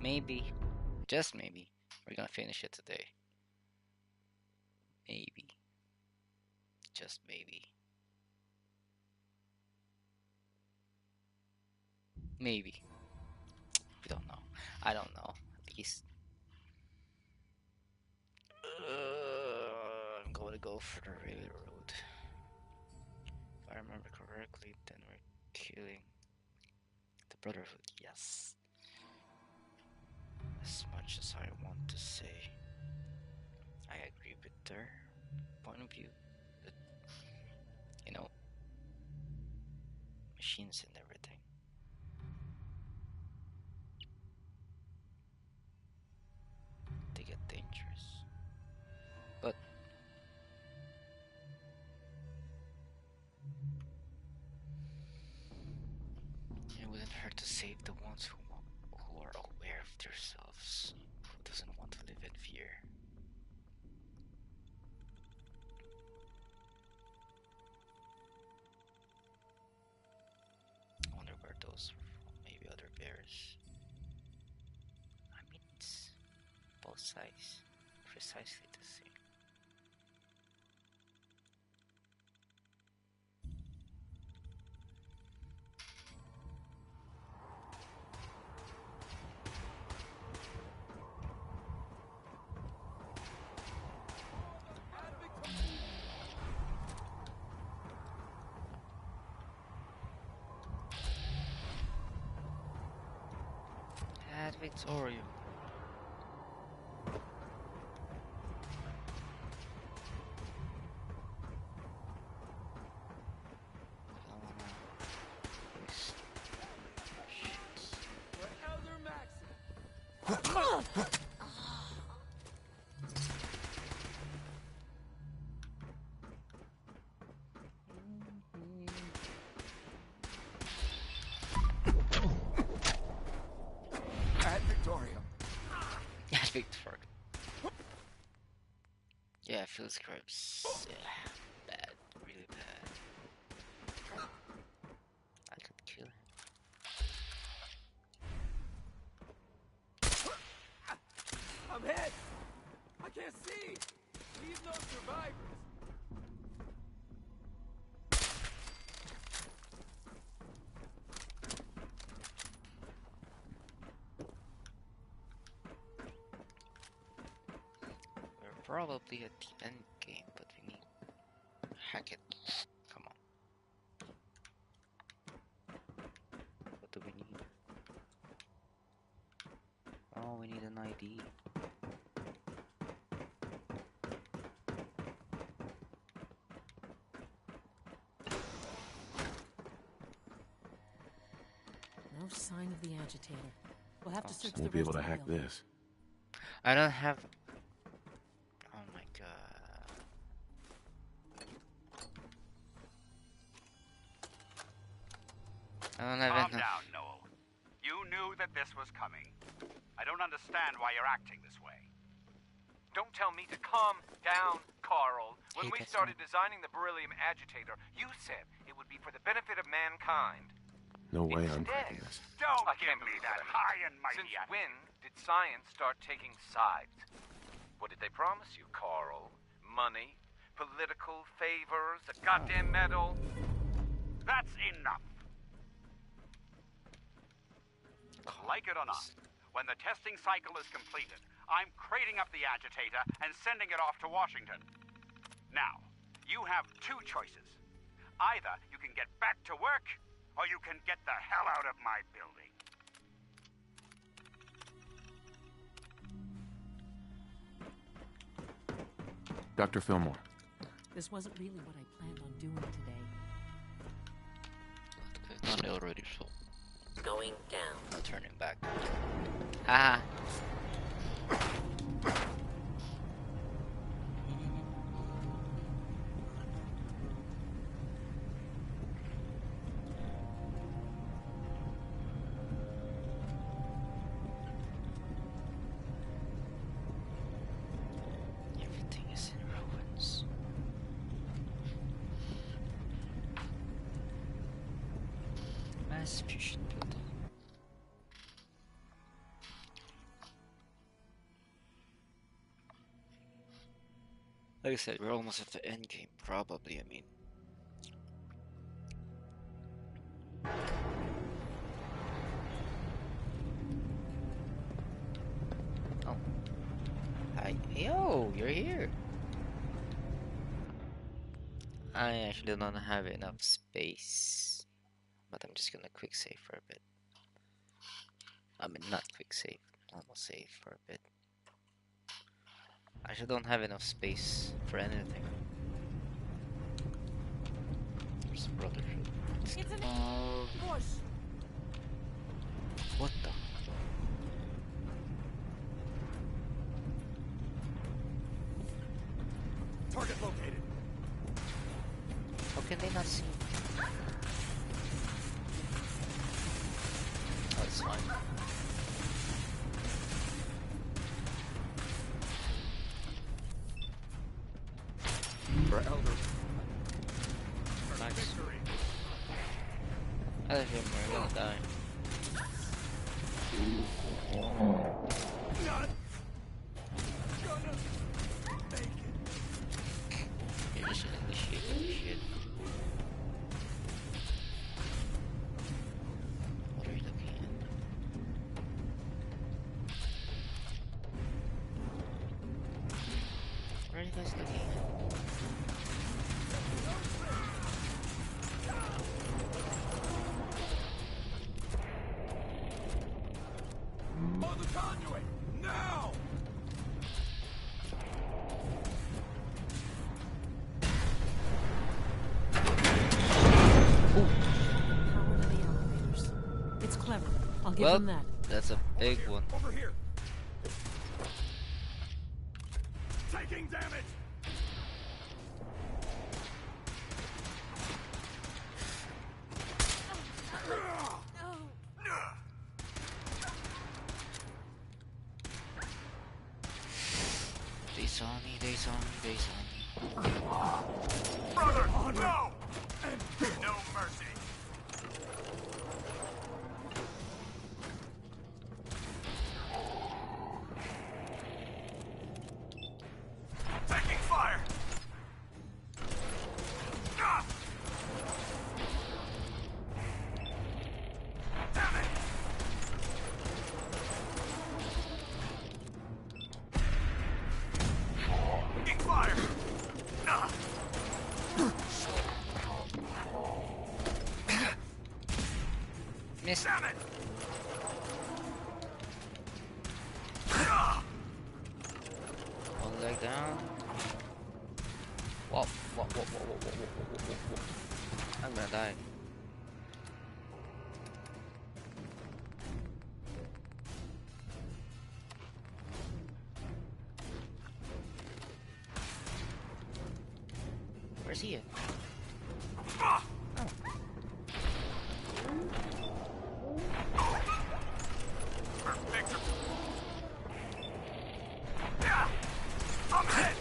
maybe, just maybe, we're gonna finish it today. Maybe, just maybe, maybe. We don't know. I don't know. At least I'm going to go for the railroad. If I remember correctly, then we're killing the Brotherhood. Yes. As much as I want to say, I agree with their point of view. That, you know, machines and everything. They get dangerous. But it wouldn't hurt to save the ones who are aware of themselves, who doesn't want to live in fear. I wonder where those are from. Maybe other bears. I mean, it's both sides precisely the same. Ad Victorium. Ad Victorium. Ad Victorium. Yeah, Phyllis Krebs. Yeah, bad, really bad. I could kill him. I'm hit! I can't see! Leave no survivors! We're probably at the end game, but we need Hackett. Come on. What do we need? Oh, we need an ID. No sign of the agitator. We'll have to search the Won't be able to rest of hack the building. this. I don't have. Oh my god. I don't have Calm enough. down, Noel. You knew that this was coming. I don't understand why you're acting this way. Don't tell me to calm down, Carl. When Hey, we that's started designing the beryllium agitator, you said it would be for the benefit of mankind. No way I'm Instead, cracking this. Don't I give can't me believe that it. high and mighty Since attitude. when did science start taking sides? What did they promise you, Carl? Money? Political favors? A goddamn medal? That's enough. Like it or not, when the testing cycle is completed, I'm crating up the agitator and sending it off to Washington. Now, you have two choices. Either you can get back to work, or you can get the hell out of my building. Dr. Fillmore. This wasn't really what I planned on doing today. Not already, so Going down. no turning back. Haha. Everything is in ruins. Mass fusion building. Like I said, we're almost at the end game, probably. I mean, oh, hi, yo, you're here. I actually don't have enough space, but I'm just gonna quick save for a bit. I mean, not quick save, normal save for a bit. I actually don't have enough space for anything. There's Brotherhood. It's an bush. What the? Target located. How can they not see me? Oh, it's fine. For Elder. Nice. Victory. I left him, we're gonna die. Not gonna make it. Maybe we should initiate that shit. What are you looking at? What are you guys looking at? On the conduit! Now! Power to the elevators. It's clever. I'll give Well, them that. that's a big one. Over here! Taking damage! They saw me, they saw me, they saw me. Brother, no! And no mercy! Taking fire! Ah! Damn it! Taking fire! Ah! Missed. Damn it! Ah! One leg down. Whoa, whoa, whoa, whoa, whoa, whoa, whoa, whoa, whoa, whoa. I'm gonna die. Where's he at? Ah! Perfect. Yeah! I'm hit!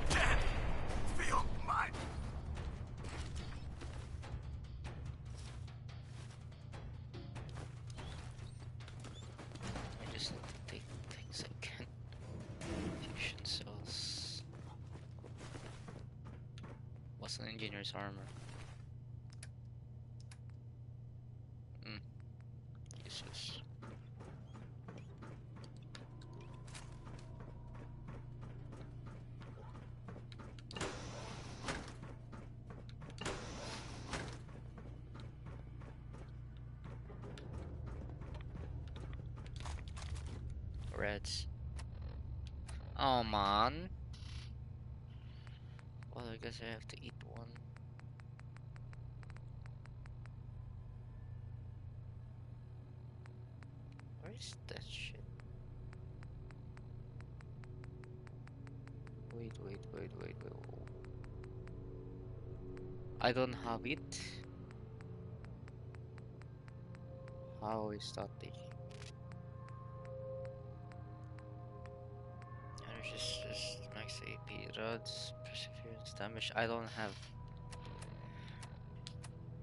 Can't feel my... I just need to take things I can. Fusion cells. What's an engineer's armor? Useless. Reds. Oh man. Well, I guess I have to eat one. Where's that shit? Wait. I don't have it. How is that taking? Just max AP rods, perseverance damage. I don't have.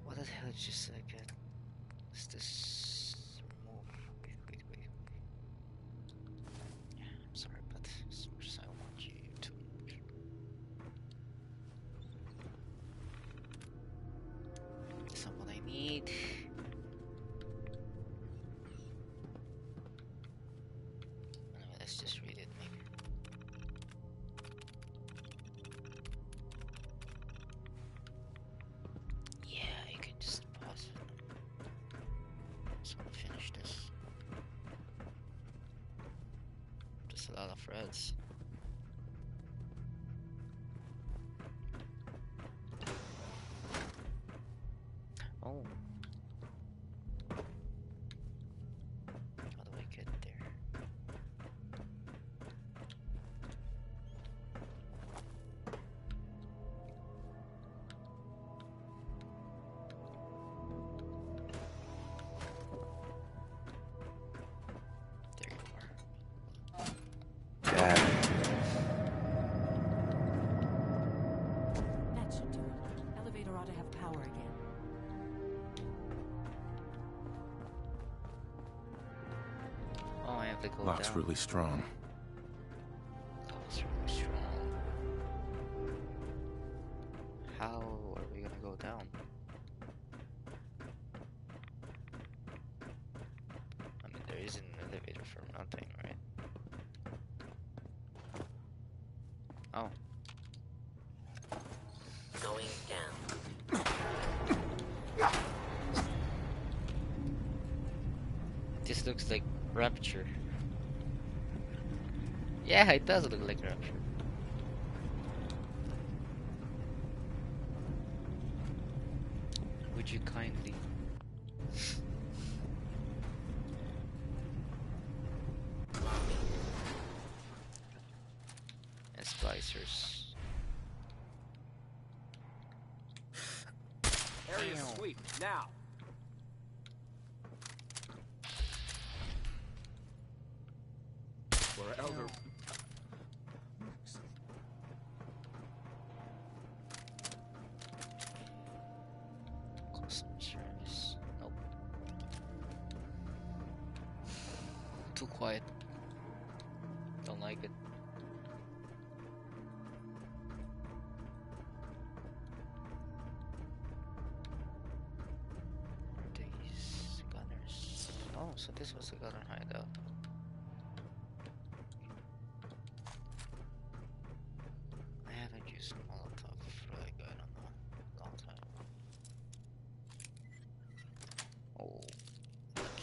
What the hell just I get? Is this remove? Wait. Yeah, I'm sorry, but just read it maybe. Yeah, you can just pause it. So I'll finish this. Just a lot of threads. Oh. How do I get there? There you are. Dad. That should do it. Elevator ought to have power again. Oh, I have to go Lock's down. really strong. That was really strong. How are we gonna go down? I mean, there is an elevator for nothing, right? Oh, Going down. this looks like Rapture. Yeah, it does look like Rapture. Would you kindly? And splicers. Area Damn. sweep, now. For Elder... Customer service. Nope. Too quiet. Don't like it. These gunners. Oh, so this was a gunner hideout. I haven't used Molotov for like, I don't know, long time. Oh,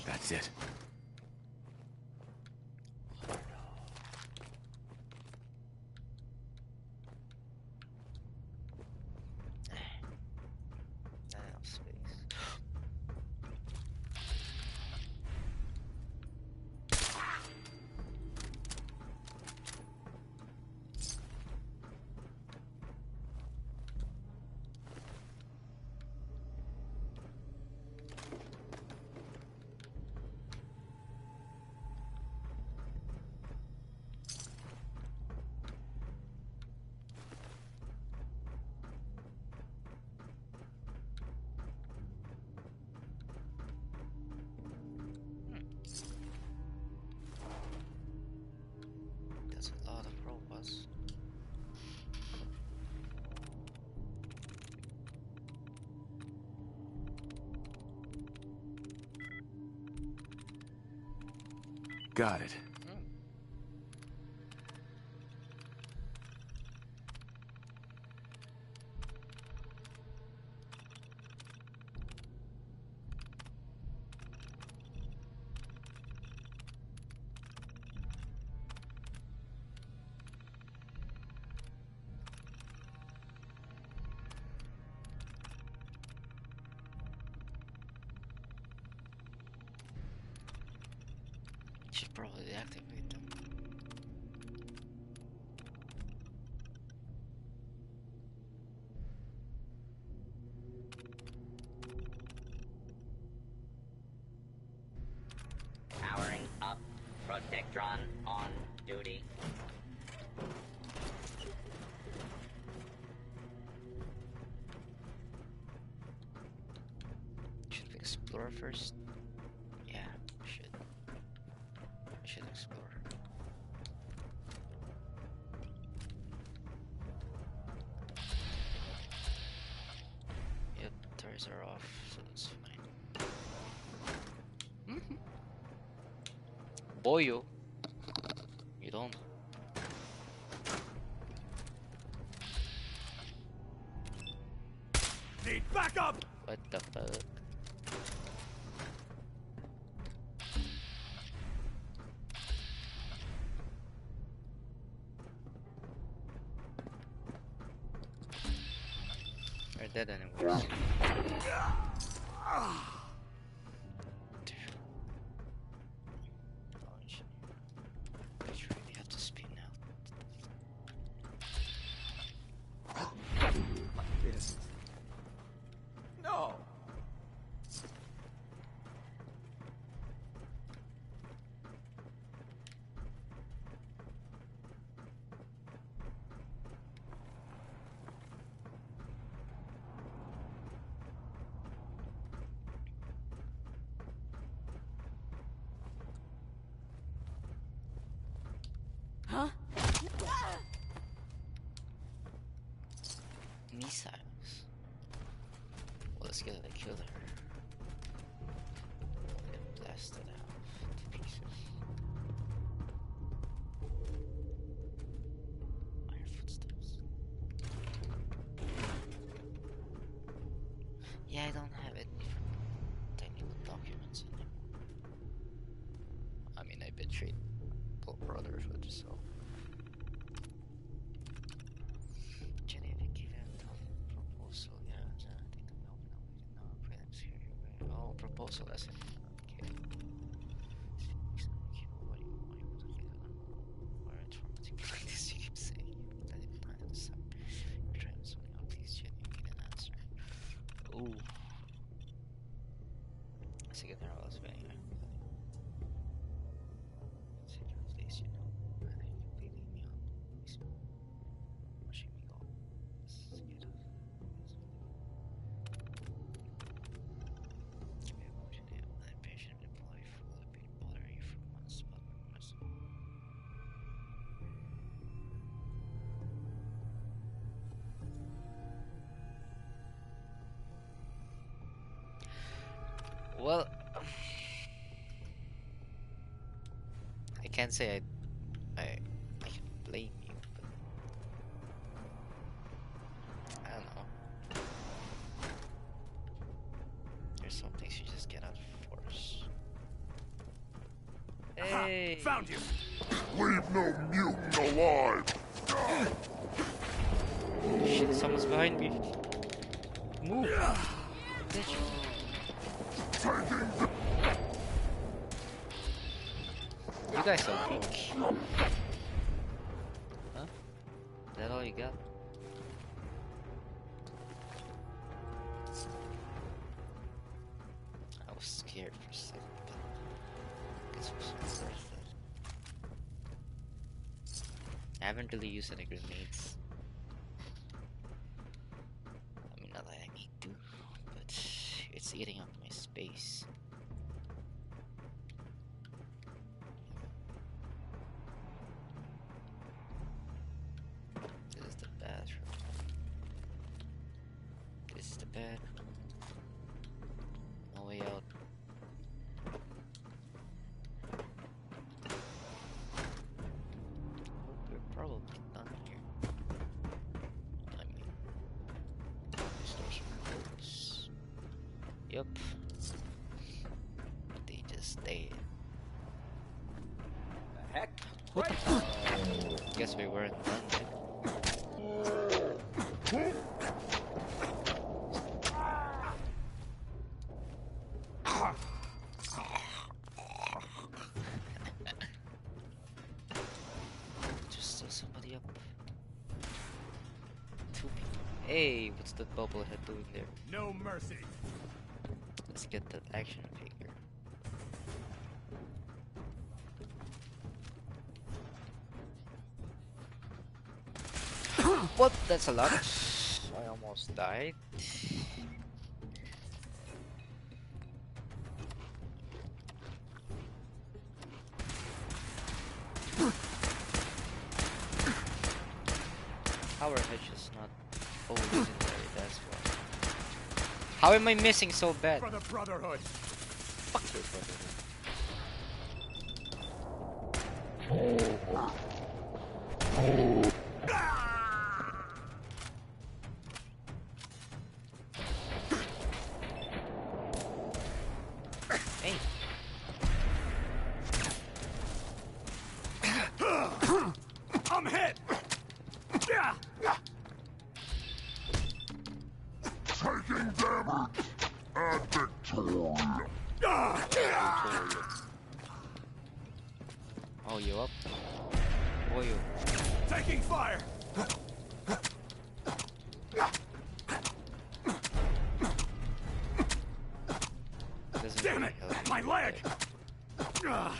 That's it. not enough space. That's a lot of robots. Got it. Should probably deactivate them. Powering up. Protectron on duty. Should we explore first? Yeah, we should. We should explore. Yep, tires are off, so that's fine. Boyo, You don't. Need backup! What the fuck? You're dead anyways. You really have to spin out. Yes. No! Huh? Missiles. Well, let's get it. Kill her. Get blasted out to pieces. Iron footsteps. Yeah, I don't have it. Technical documents anymore. I mean, I betrayed both Brotherhood, so. Genetic event proposal, yeah, I think the no prelims here. Oh, proposal, that's it. Okay. What do you want to do? Where it's from, like this, you keep saying you let it find the sun. You're trying something out, please, Jen, you need an answer. Ooh. Second arrow was very well, I can't say I can blame you, but I don't know. There's some things you just cannot force. Hey! Found you! Leave no mutant alive! Shit, someone's behind me. Move! Bitch. You guys are weak. Huh? Is that all you got? I was scared for a second, but I guess it was worth it. I haven't really used any grenades. I mean, not that I need to, but it's eating up my space. This is the bathroom. This is the bed. No way out. We're probably done here. I mean, these doors are closed. Yup. They just stayed. The heck? What? Guess we weren't done yet. Just somebody up. Two people. Hey, what's that bobblehead doing there? No mercy. Let's get that action figure. What? That's a lot. I almost died. Power hedge is not always legendary, that's why. How am I missing so bad? For the Brotherhood. Fuck your brother. Tolo. Oh, you up? Oh, you. Taking fire! Doesn't Damn really it! help me My with leg! that.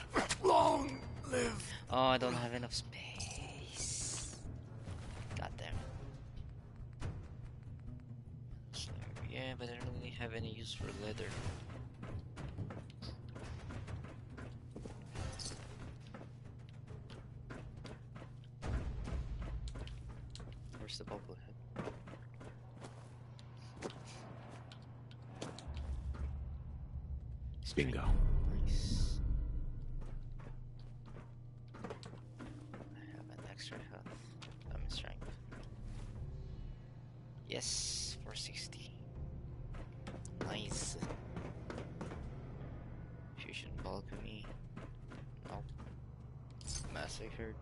Long live. Oh, I don't have enough space. God damn. So, yeah, but I don't really have any use for leather. Where's the bobblehead? Bingo. Nice. I have an extra health. I'm in strength. Yes, 460. Nice. Fusion balcony. Nope. Massacred.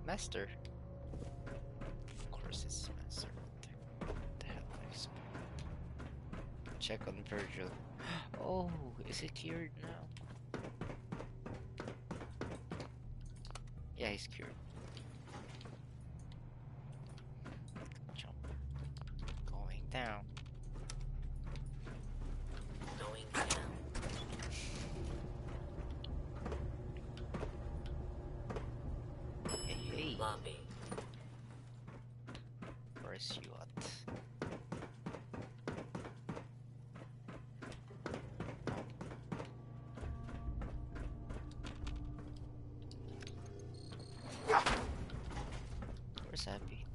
Master. Of course it's master. What the hell I expect? Check on Virgil. Oh, is it cured now? Yeah, he's cured. Jump. Going down. Going down. Hey, hey. Lobby. Where's you at? Where's Happy?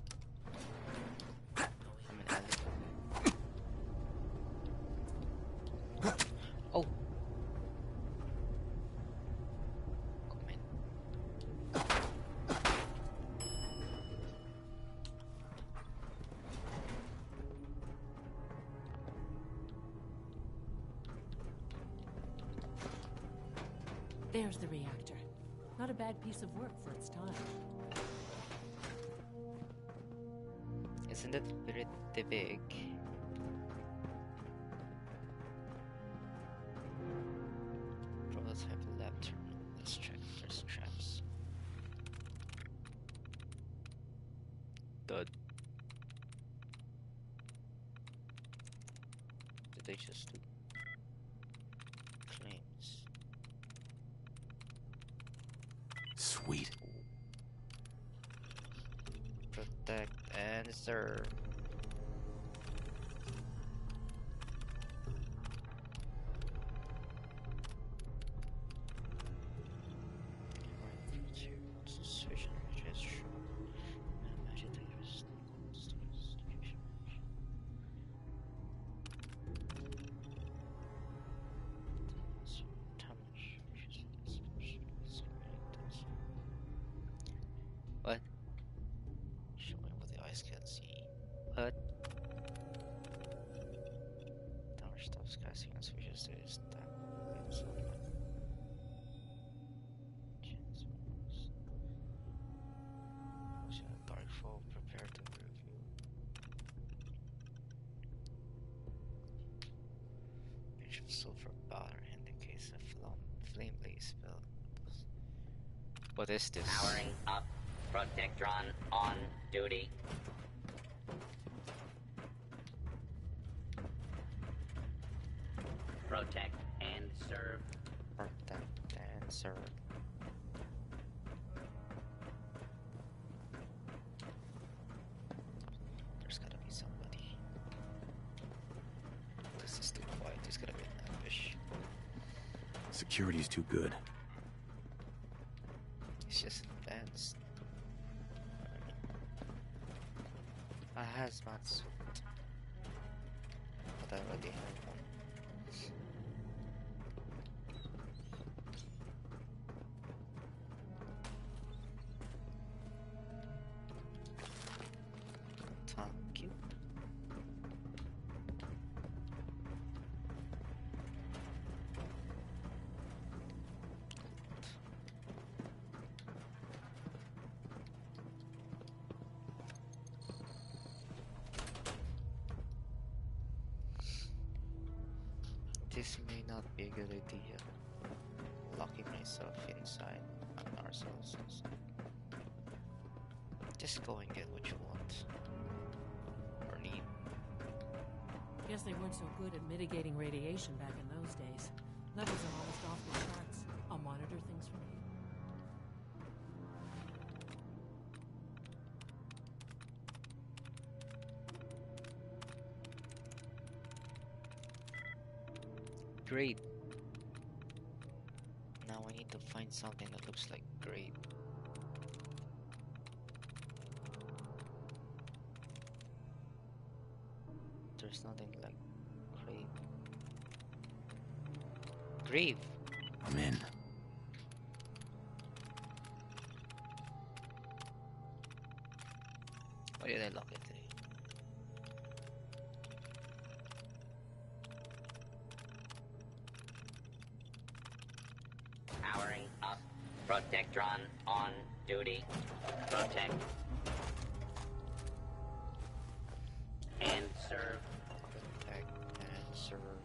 I'm in alley. Oh! Come in. There's the reactor. Not a bad piece of work for its time. Isn't it pretty big? Prototype lab terminal. Let's check if there's traps. Dud. Did they just do claims? Sweet. Protect and serve. What? Show me what the eyes can see. What? Tower stops casting and switches to his dark foe, prepare to review. Pinch of sulfur powder indicates a flame blaze spell. What is this? Powering up. Protectron on duty. Protect and serve. Protect and serve. There's gotta be somebody. This is too quiet. There's gotta be an ambush. Security's too good. It's just advanced. A hazmat suit. But I already have one. Thank you. This may not be a good idea. Locking myself inside on ourselves. Just go and get what you want. Or need. Guess they weren't so good at mitigating radiation back in those days. Levels are almost off the charts. I'll monitor things from here. Great. Now I need to find something that looks like great. There's nothing like grave. Grave. I'm in. Why did I lock it today? Powering up. Protectron on duty. Protect. And serve. Protect and serve.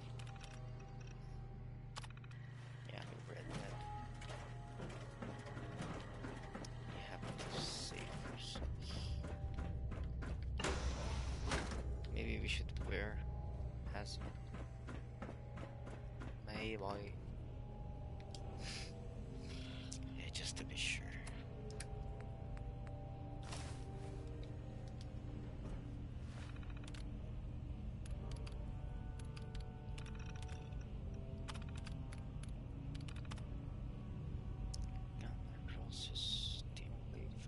Yeah, we read that. We have to save ourselves. Maybe we should wear hazmat. Maybe. Yeah, just to be sure. Crosses, team leads.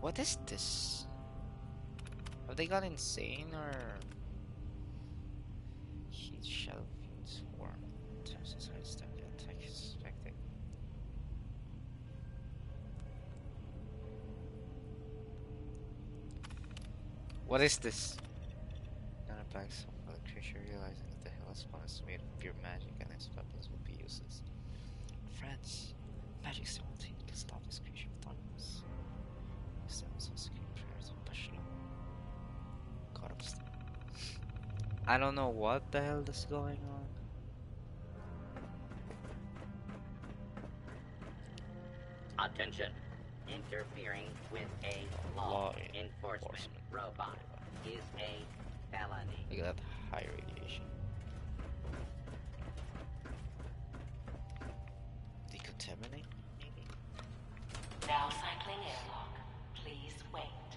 What is this? Have they got insane or heat shell fields form? Texas high step attack is expected. What is this? Not a black soul for the creature, realizing that the Hellspawn is made of pure magic and its weapons will be useless. France, magic still can stop this creature with darkness. Stems of secret prayers of Bashlo. God of Steel. I don't know what the hell is going on. Attention. Interfering with a law enforcement robot is a felony. Look at that high radiation. Decontaminate? Maybe? Now cycling airlock. Please wait.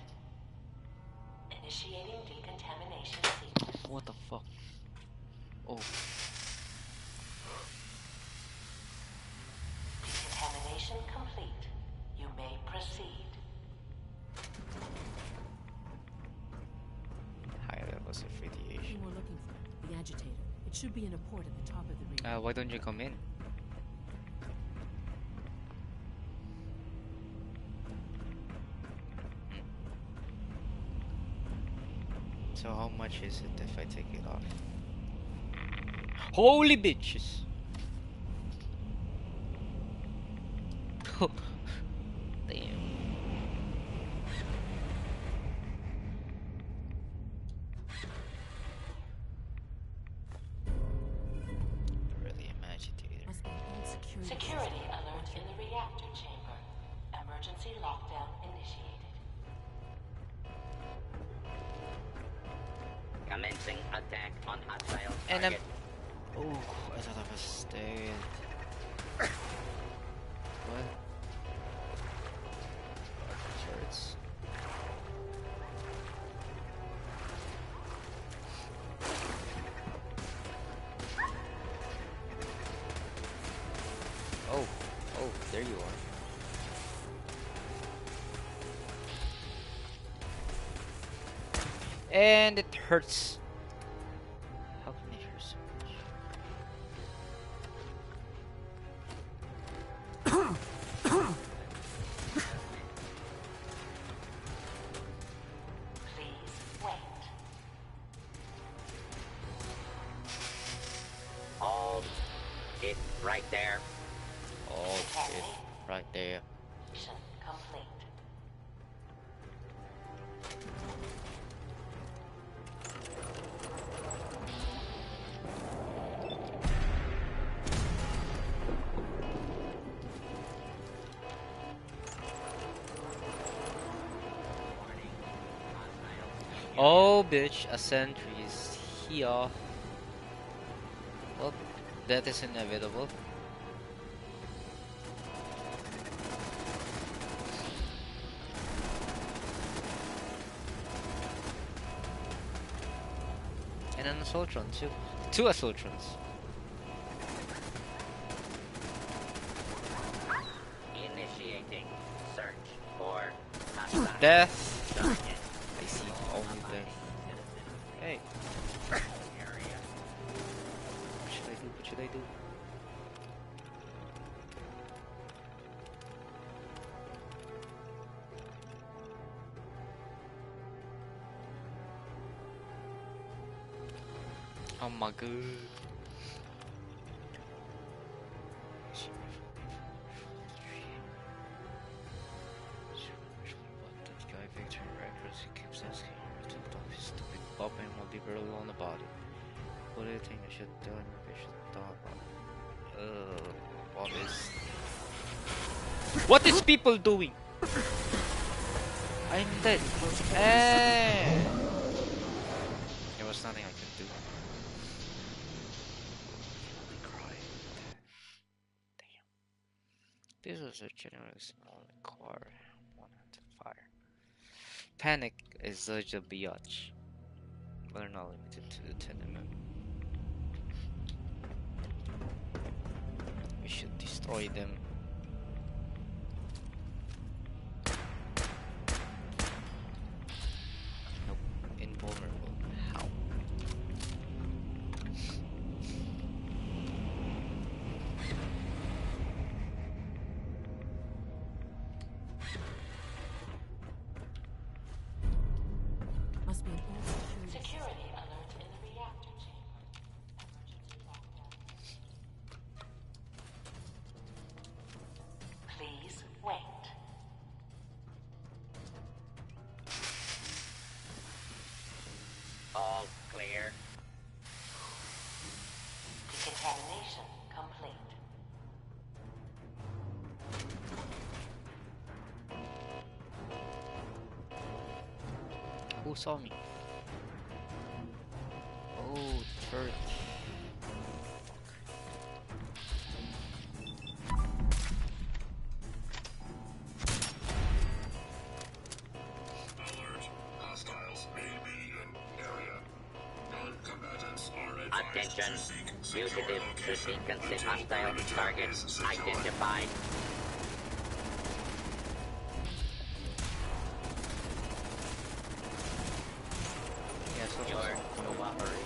Initiating decontamination sequence. What the fuck? Oh. Decontamination complete. You may proceed. High levels of radiation. Thing we're looking for, the agitator. It should be in a port at the top of the ring. Why don't you come in? So how much is it if I take it off? Holy bitches! Damn. Really an agitator. Must be old security. Security alert in the reactor chamber. Emergency lockdown initiated. Commencing attack on hostile And target. oh, I thought I was dead. What? Shirts. Oh, there you are. And it hurts. How can it hurt so much? Please wait. Hold it right there. Oh shit, right there. Mission complete. Oh bitch, a sentry is here. Well, that is inevitable. And an Assaultron too. Two Assaultrons. Initiating search for hostile Death. target. I see only death. Hey. Area. What should I do? What should I do? Oh my god. That guy Victor Records, he keeps asking me to talk his stupid pop and will leave her alone about it. What do you think I should do and maybe I should talk about? What is... What is people doing? I'm dead. Eh. There was nothing I could do. Holy Christ. Damn. This was a generally small car. One had to fire. Panic is such a biatch. But they're not limited to the tenement. We should destroy them. Nope. Invulnerable. How? Must be an old security. Security alert in the reactor chamber. Emergency lockdown. Please wait. All clear. Decontamination complete. Who saw me? Oh, turret. Alert. Hostiles may be in area. Non-combatants are advised Attention. to seek secure Fugitive to location sequence until hostile perimeter target is secure. identified. Yeah, so Your cooperation.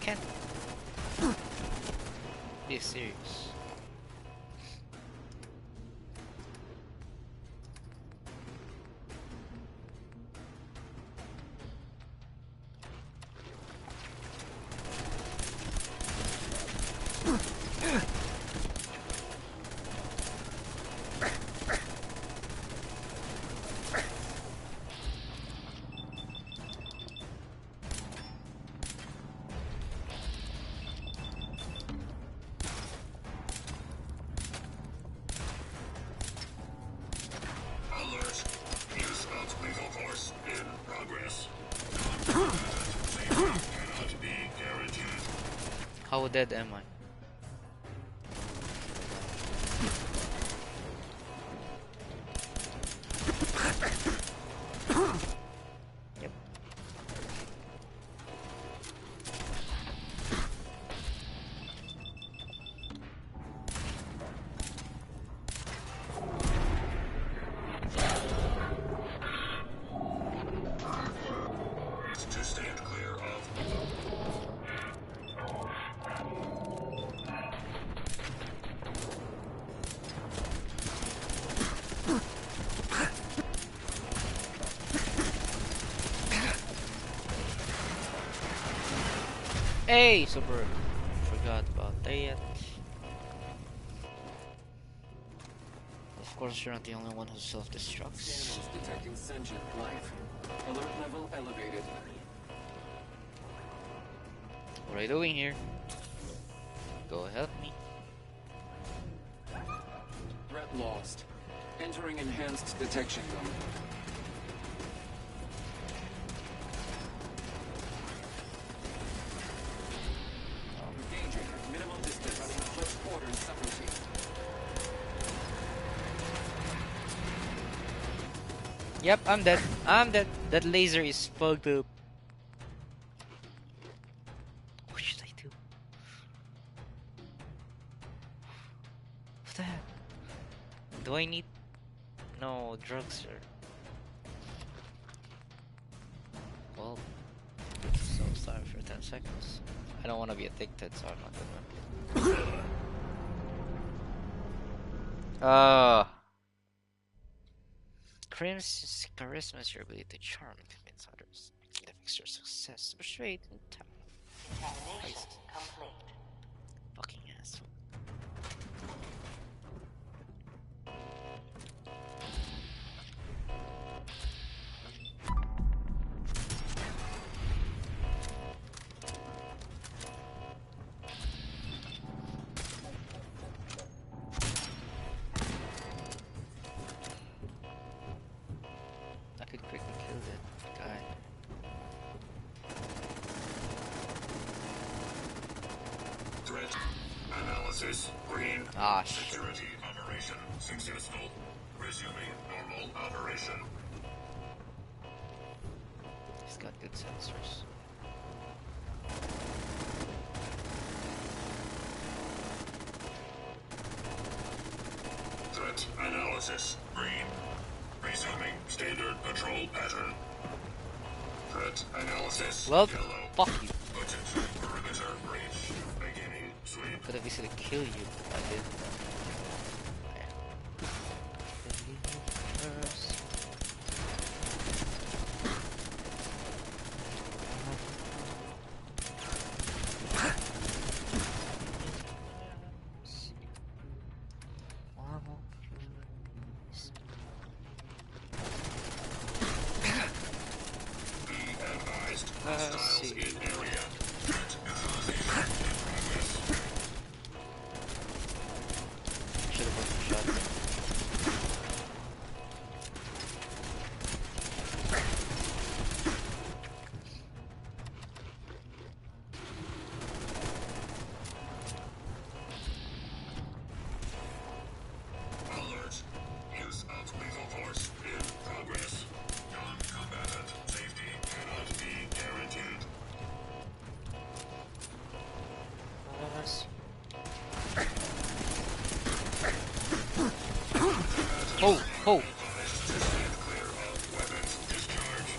can't be serious. Alert. Use of lethal force in progress. Safety cannot be guaranteed. How dead am I? Yep. To stand clear of. Hey, super. Forgot about that. Of course, you're not the only one who self-destructs. Scanners detecting sentient life. Alert level elevated. What are you doing here? Go help me. Lost. Entering enhanced detection zone. Engaging at minimum distance running close quarters subroutine. Yep, I'm dead. I'm dead. That laser is fucked up. What should I do? What the heck? Do I need... No, drugs are... Well... So sorry for 10 seconds. I don't want to be addicted, so I'm not gonna... Charisma is your ability to charm and convince others. That makes your success, persuade, and Contamination complete. fucking asshole. I could quickly kill that guy. Threat analysis green. Ah, shit. Security operation successful. Resuming normal operation. He's got good sensors. Threat analysis green. Resuming standard patrol pattern. Threat analysis Well, yellow. fuck you. Potential perimeter breach. Beginning sweep. Could have easily kill you if I did. First. Be advised. Hostiles see. in area. Threat neutralization in progress. Should have went for shotgun. Alert. Use of lethal force in progress. Non-combatant safety cannot be guaranteed. Oh, oh. Advised to stand clear of weapons discharge.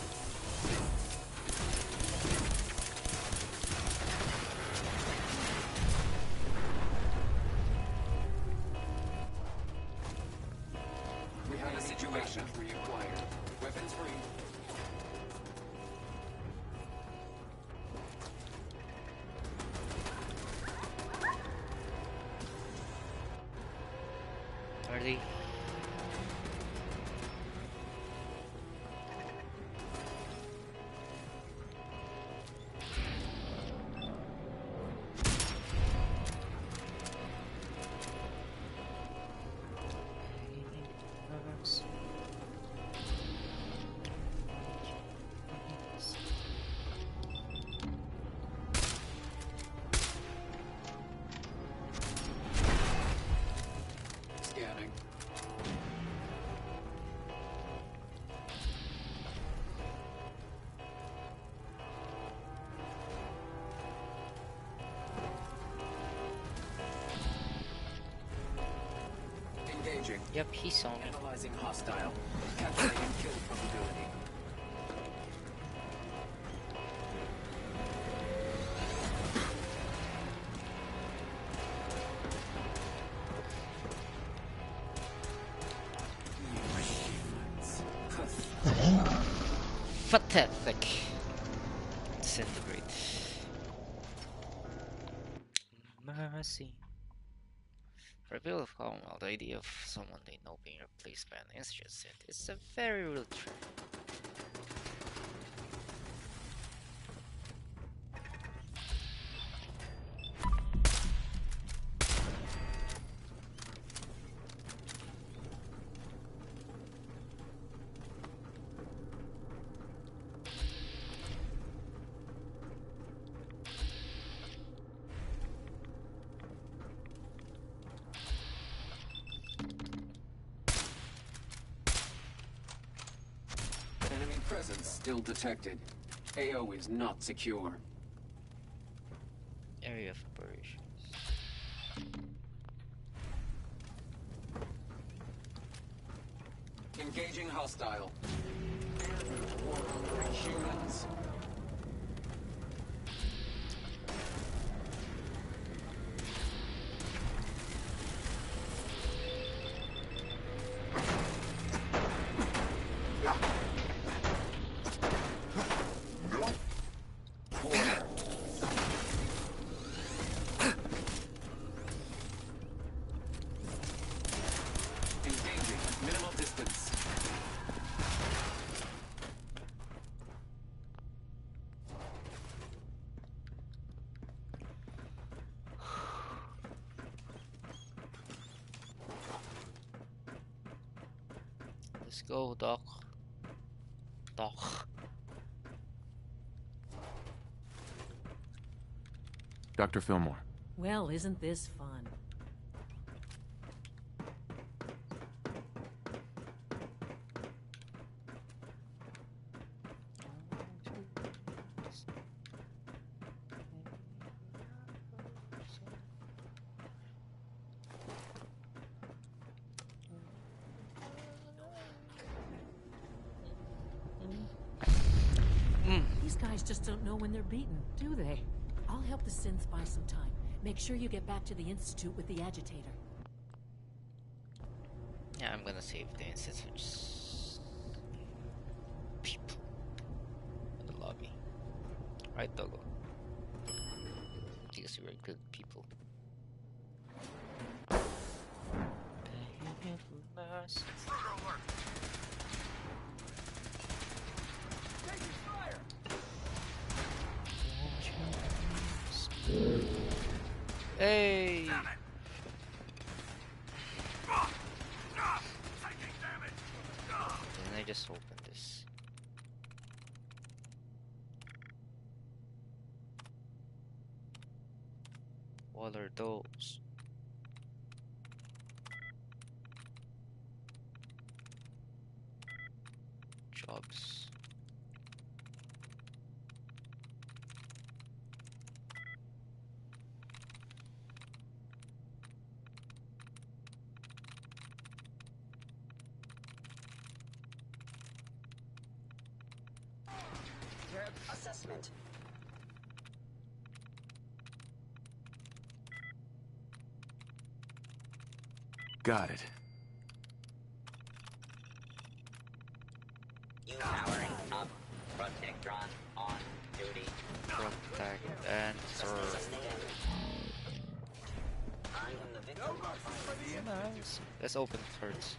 We have a situation reacquired. Weapons free. Are they? Scanning. Engaging. Yep, he's on. Analyzing hostile. Calculating kill probability. Pathetic. Disintegrate. Mercy. For people of Commonwealth, the idea of someone they know being replaced by an insurgent is a very real threat. presence still detected. AO is not secure. Area of operations. Engaging hostile. Humans. Engaging at minimal distance. Let's go, Doc. Doc. Dr. Fillmore. Well, isn't this fun? These guys just don't know when they're beaten, do they? I'll help the synths buy some time. Make sure you get back to the Institute with the agitator. Yeah, I'm gonna save the Institute. People in the lobby. Right, Doggo? Because we're good people. Taking fire! Hey! Didn't I just open this? What are those? Jobs. Assessment. Got it. You powering up. Protectron on duty. Protect and serve. Sustained. I am the victim of fire. Nice. Let's open thirds.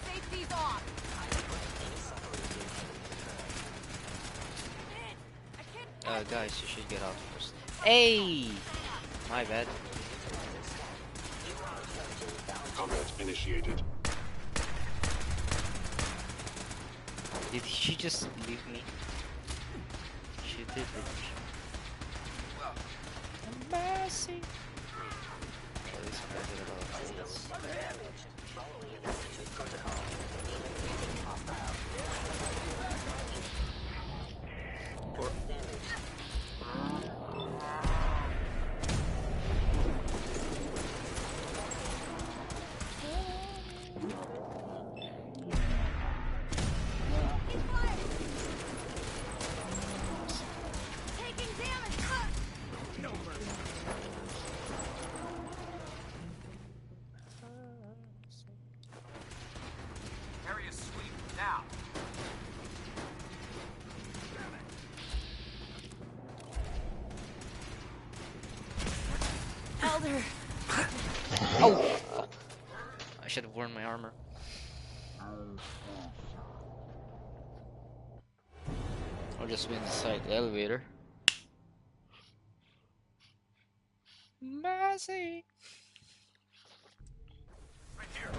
Safety's off! Guys, you should get out first. Hey! My bad. Combat initiated. Did she just leave me? She did, didn't she? Mercy! At least I did a lot of bullets. Area sweep now. Elder! Oh! Fuck. I should have worn my armor. Or just went inside the elevator. Mercy! Right here.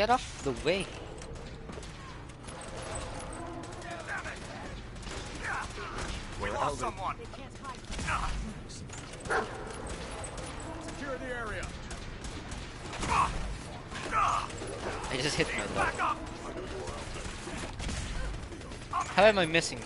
Get off the way. We lost someone. Secure the area. I just hit my dog. How am I missing?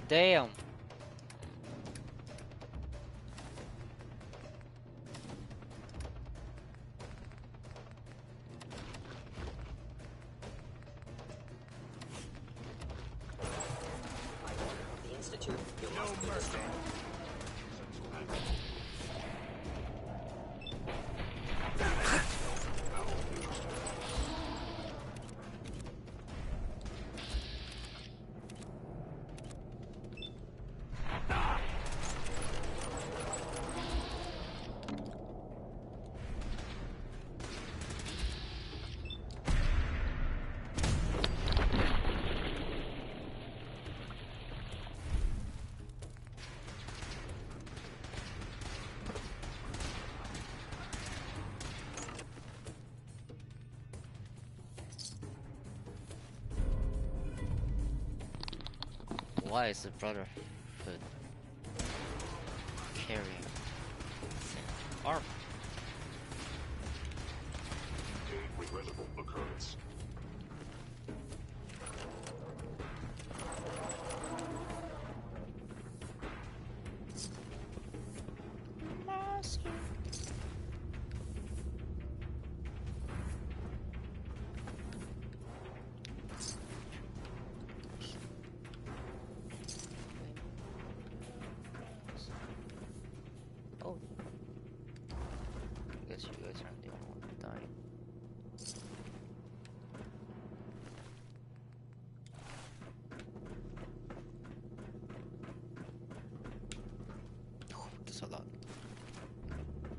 Damn. The Institute, you No must be mercy. destroyed. Why is the Brotherhood carrying armor? A regrettable occurrence. Oh, I guess you guys aren't the only one dying. Oh, there's a lot.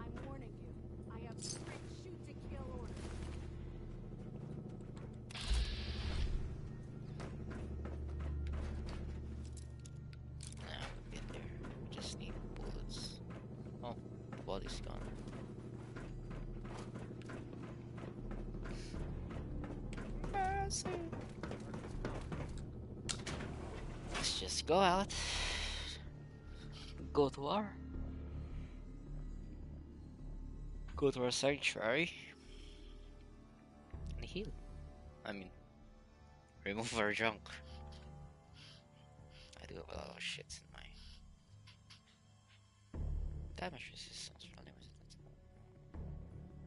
I'm warning you. I have strict shoot to kill orders. Nah, we'll get there. We just need bullets. Oh, the body's gone. Mercy. Let's just go out. Go to our sanctuary and heal. I mean, remove our junk. I do have a lot of shit in my damage resistance. Running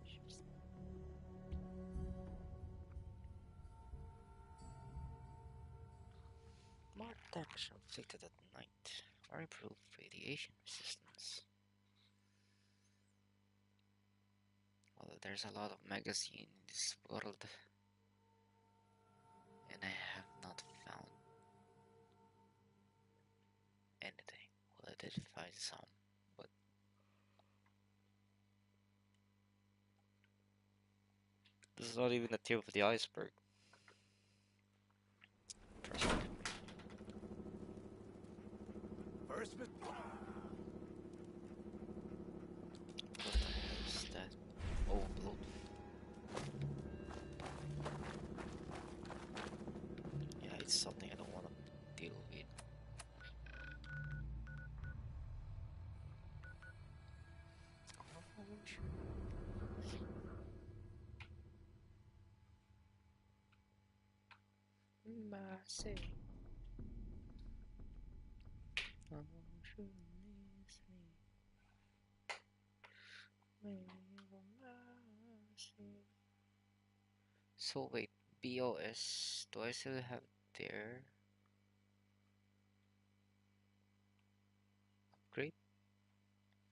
resistance. More damage inflicted at night, or improved radiation resistance. Well, there's a lot of magazine in this world, and I have not found anything. Well, I did find some, but this is not even the tip of the iceberg. Trust me. First, What the hell is that? Oh, blood. Yeah, it's something I don't want to deal with. mercy. So wait, BOS, do I still have there? Upgrade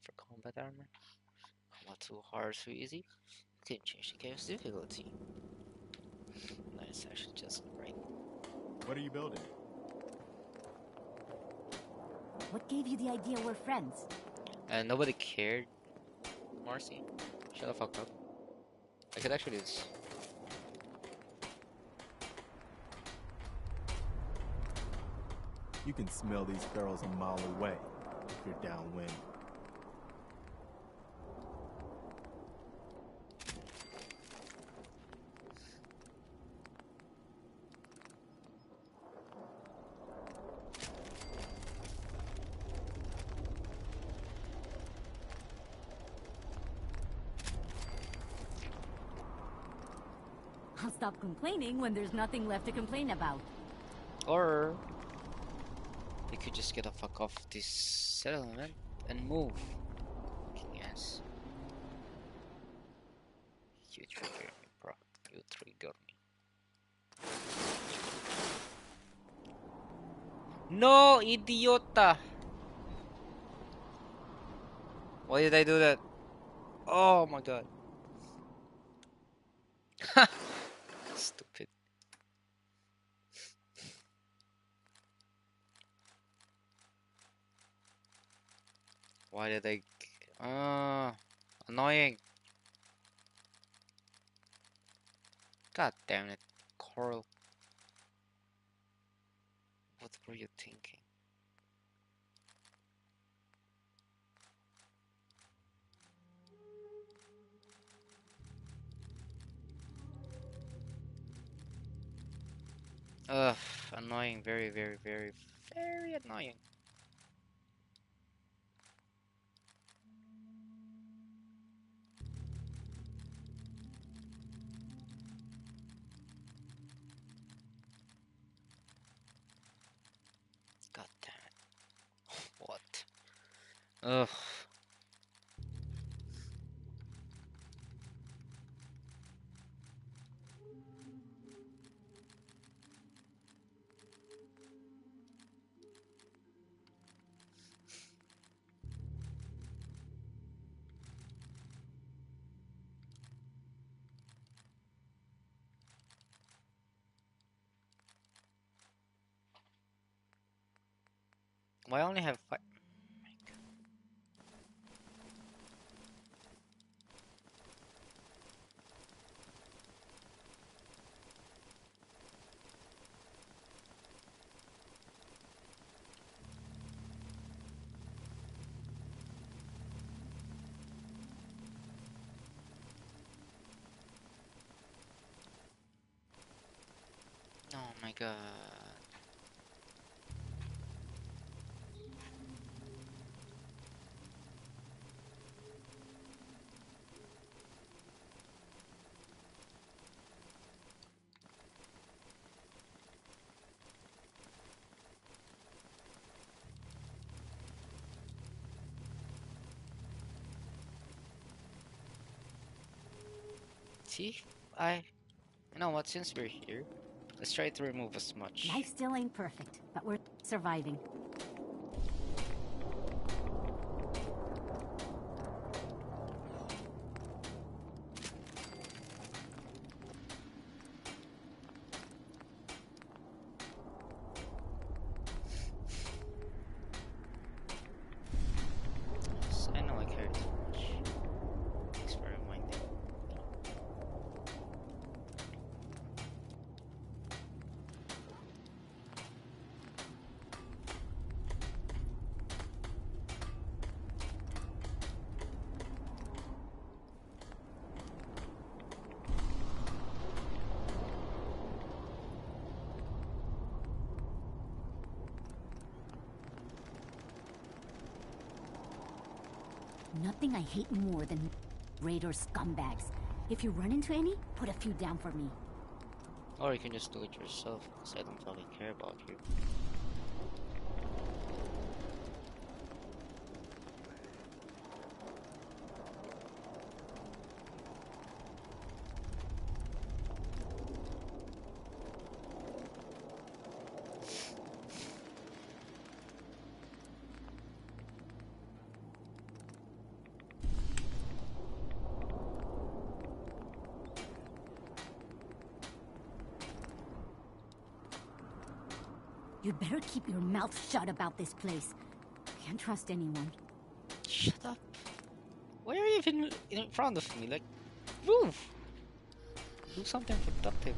for combat armor. Combat too hard, too easy. Can change the game's difficulty. Nice, actually just right. What are you building? What gave you the idea we're friends? And nobody cared. Marcy, shut the fuck up. I could actually do this. You can smell these barrels a mile away if you're downwind. I'll stop complaining when there's nothing left to complain about. Or you could just get the fuck off this settlement and move. Fucking ass. You trigger me, bro. You trigger me. No, idiota! Why did I do that? Oh my god. Stupid. Why did I... annoying. God damn it, Coral. What were you thinking? Ugh, annoying, very, very, very, very annoying. God damn it. What? Ugh. Why only have 5? Oh my god. See, you know what, since we're here, let's try to remove as much. Life still ain't perfect, but we're surviving. Yes, I know I cared too much. Thanks for reminding me. Nothing I hate more than Raider scumbags. If you run into any, put a few down for me. Or you can just do it yourself, because I don't really care about you. You'd better keep your mouth shut about this place. Can't trust anyone. Shut up. Why are you even in front of me? Like, move! Do something productive.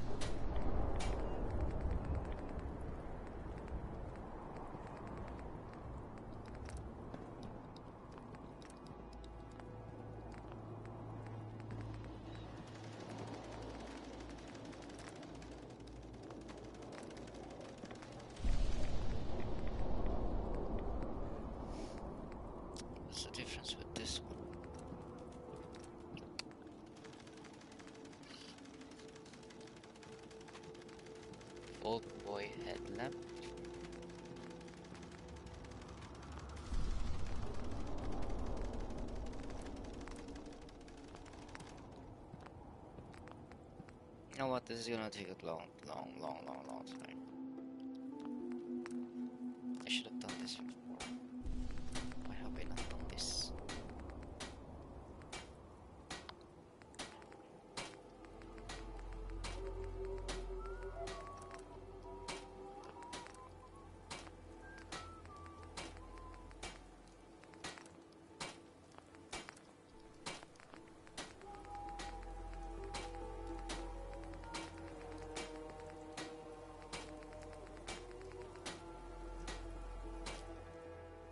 What's the difference with this one? Old boy headlamp. You know what? This is gonna take a long time. I should have done this before. Why have I not done this?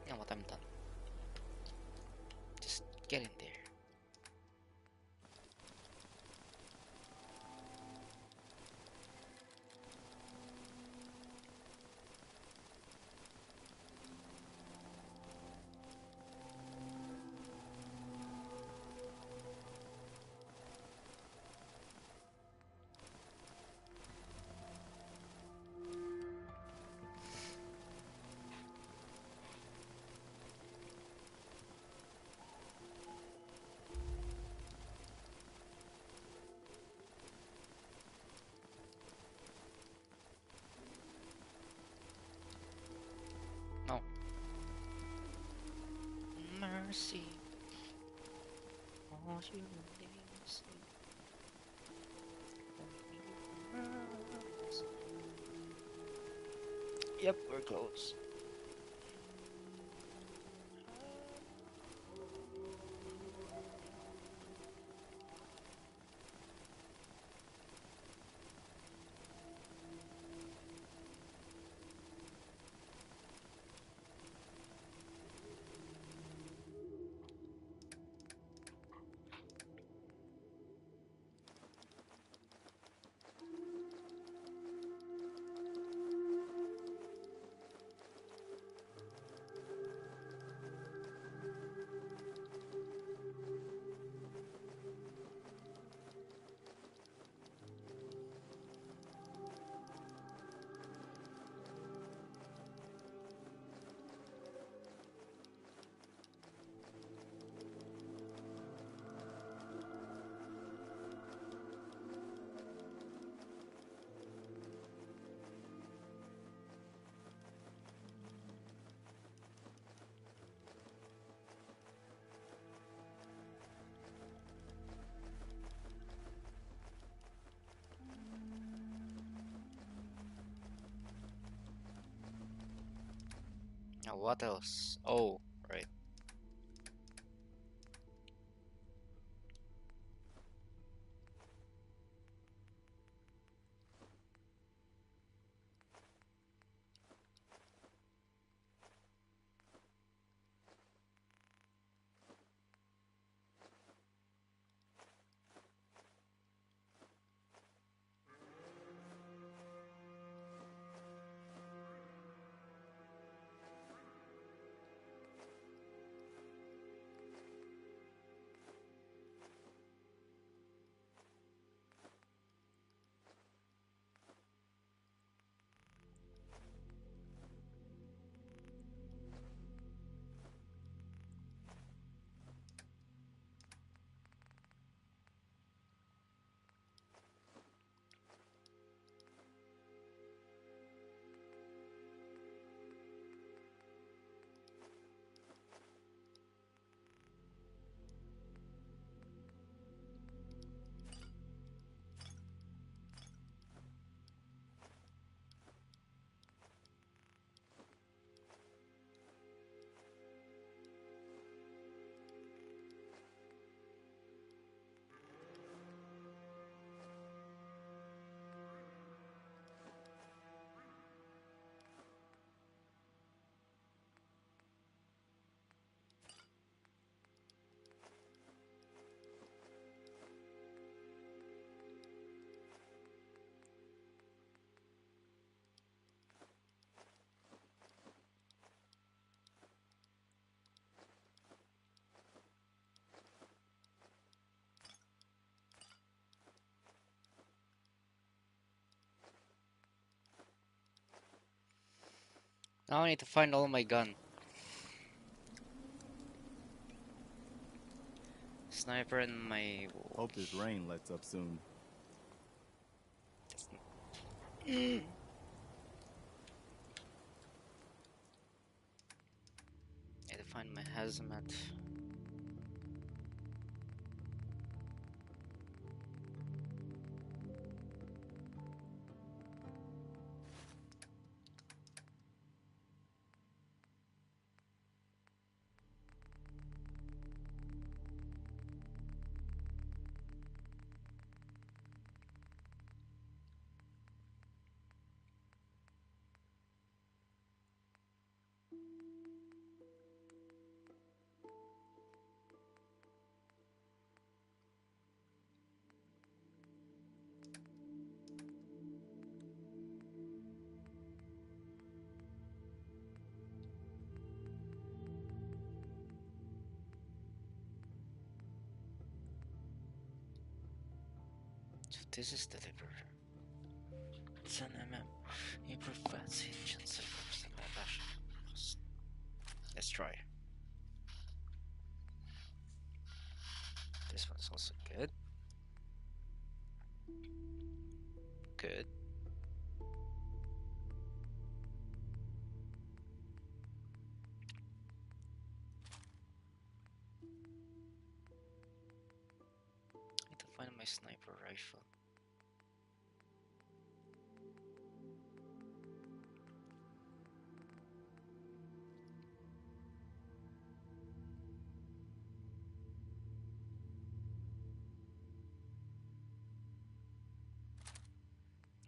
You know what? I'm done. Just get in there. No. Mercy. All you mercy. Yep, we're close. Now what else? Oh, right. Now I need to find all my gun. Sniper and my... Hope this rain lets up soon. Need to find my hazmat. So this is delivered. It's an improved fancy engines. Let's try. This one's also good. Good. Need to find my sniper rifle.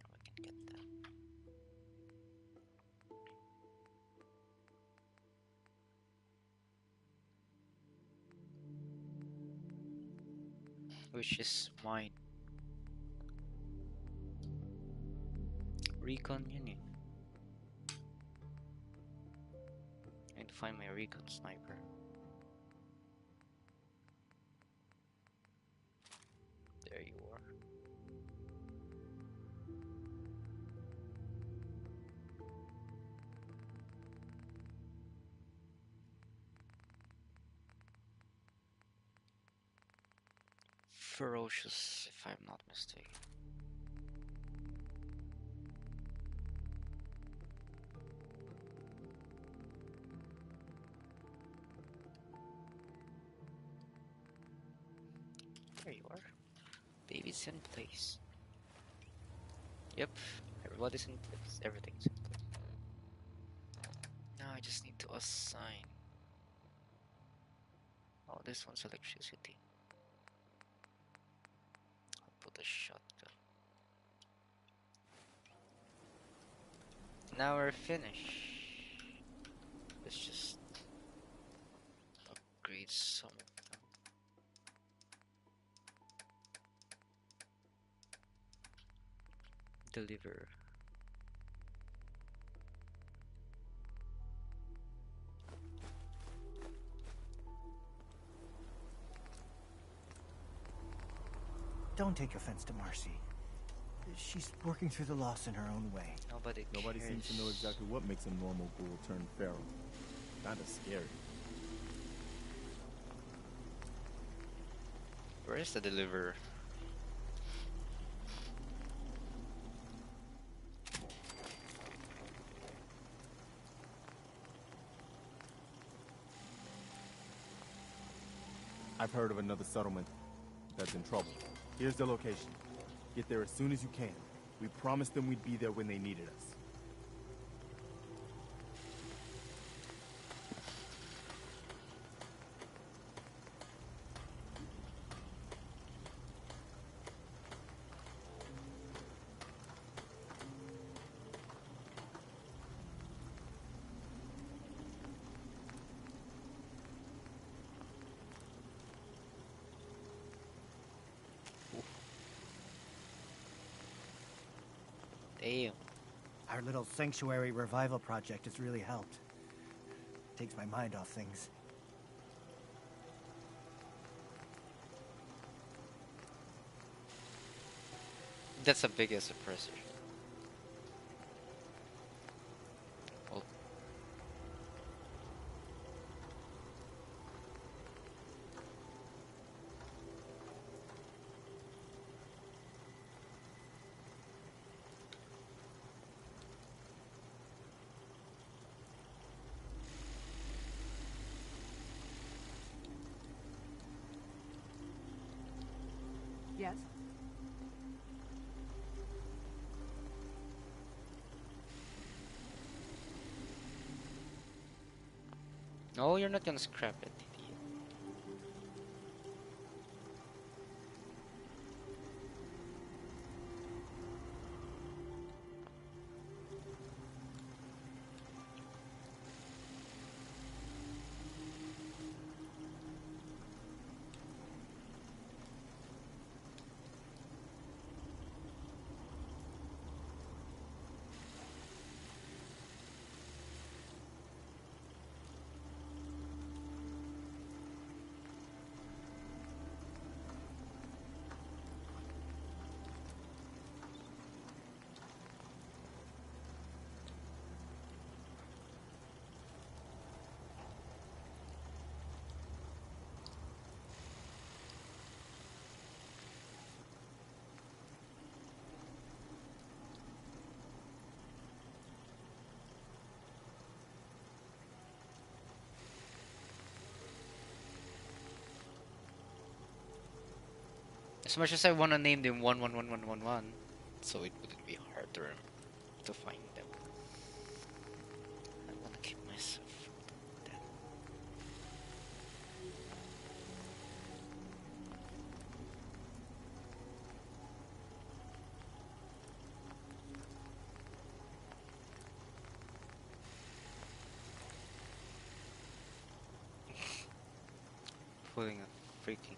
Now we can get that. Which is mine. Recon unit. I need to find my recon sniper. There you are. Ferocious, if I'm not mistaken. There you are. Baby's in place. Yep, everybody's in place. Everything's in place. Now I just need to assign. Oh, this one's electricity. I'll put a shotgun. Now we're finished. Let's just upgrade some of them. Deliver. Don't take offense to Marcy. She's working through the loss in her own way. Nobody seems to know exactly what makes a normal ghoul turn feral. Kinda scary. Where is the deliverer? I've heard of another settlement that's in trouble. Here's the location. Get there as soon as you can. We promised them we'd be there when they needed us. Damn. Our little sanctuary revival project has really helped. Takes my mind off things. That's the biggest suppressor. Well, Oh, you're not gonna scrap it, idiot. As much as I wanna name them 111111, so it wouldn't be hard to find them. I wanna keep myself from that. Pulling a freaking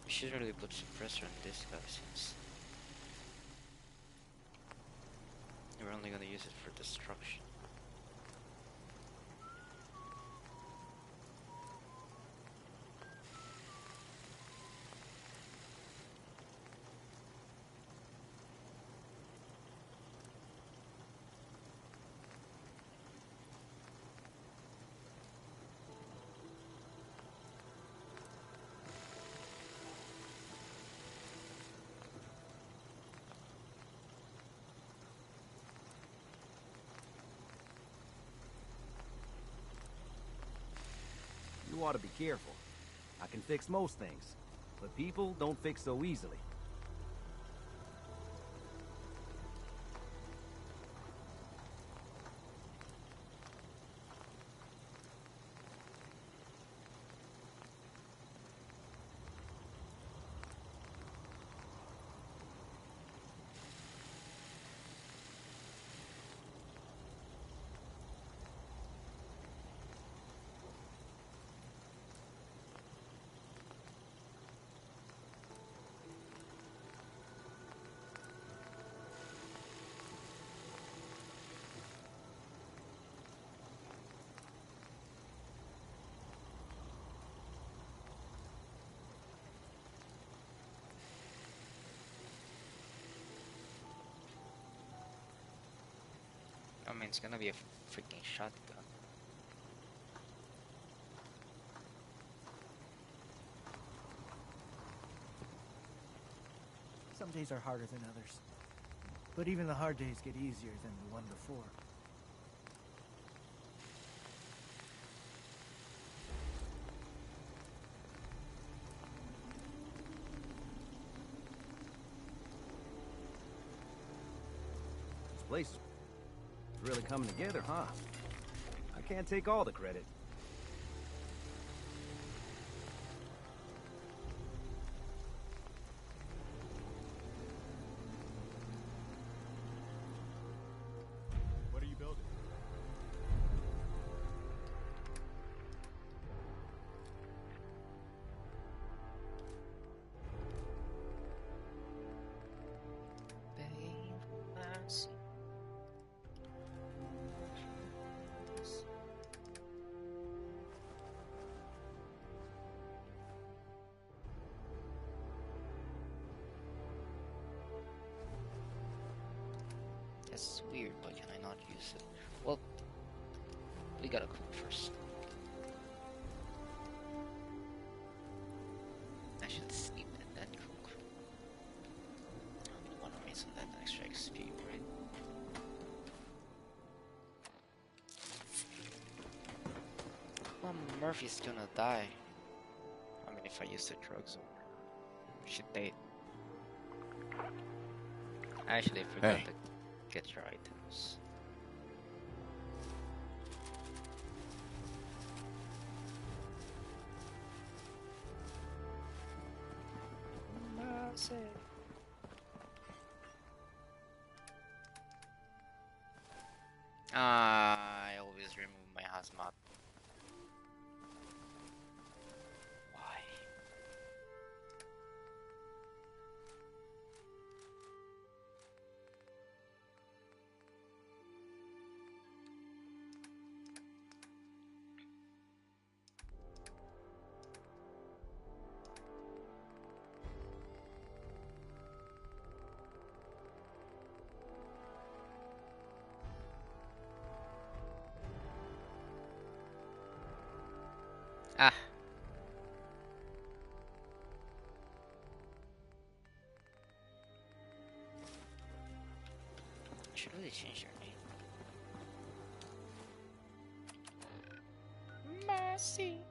we should really put suppressor on this guy since we're only gonna use it for destruction. You ought to be careful. I can fix most things, but people don't fix so easily. I mean, it's gonna be a freaking shotgun. Some days are harder than others. But even the hard days get easier than the one before. This place is really coming together, huh? I can't take all the credit. What are you building? That's weird, but can I not use it? Well, we gotta cook first. I should sleep and then cook. I want to raise that extra XP, right? Murphy's gonna die. I mean, if I use the drugs, or should they? I actually forgot to get your items. I always remove my hazmat. Why? Ah. Should really change your name. Mercy.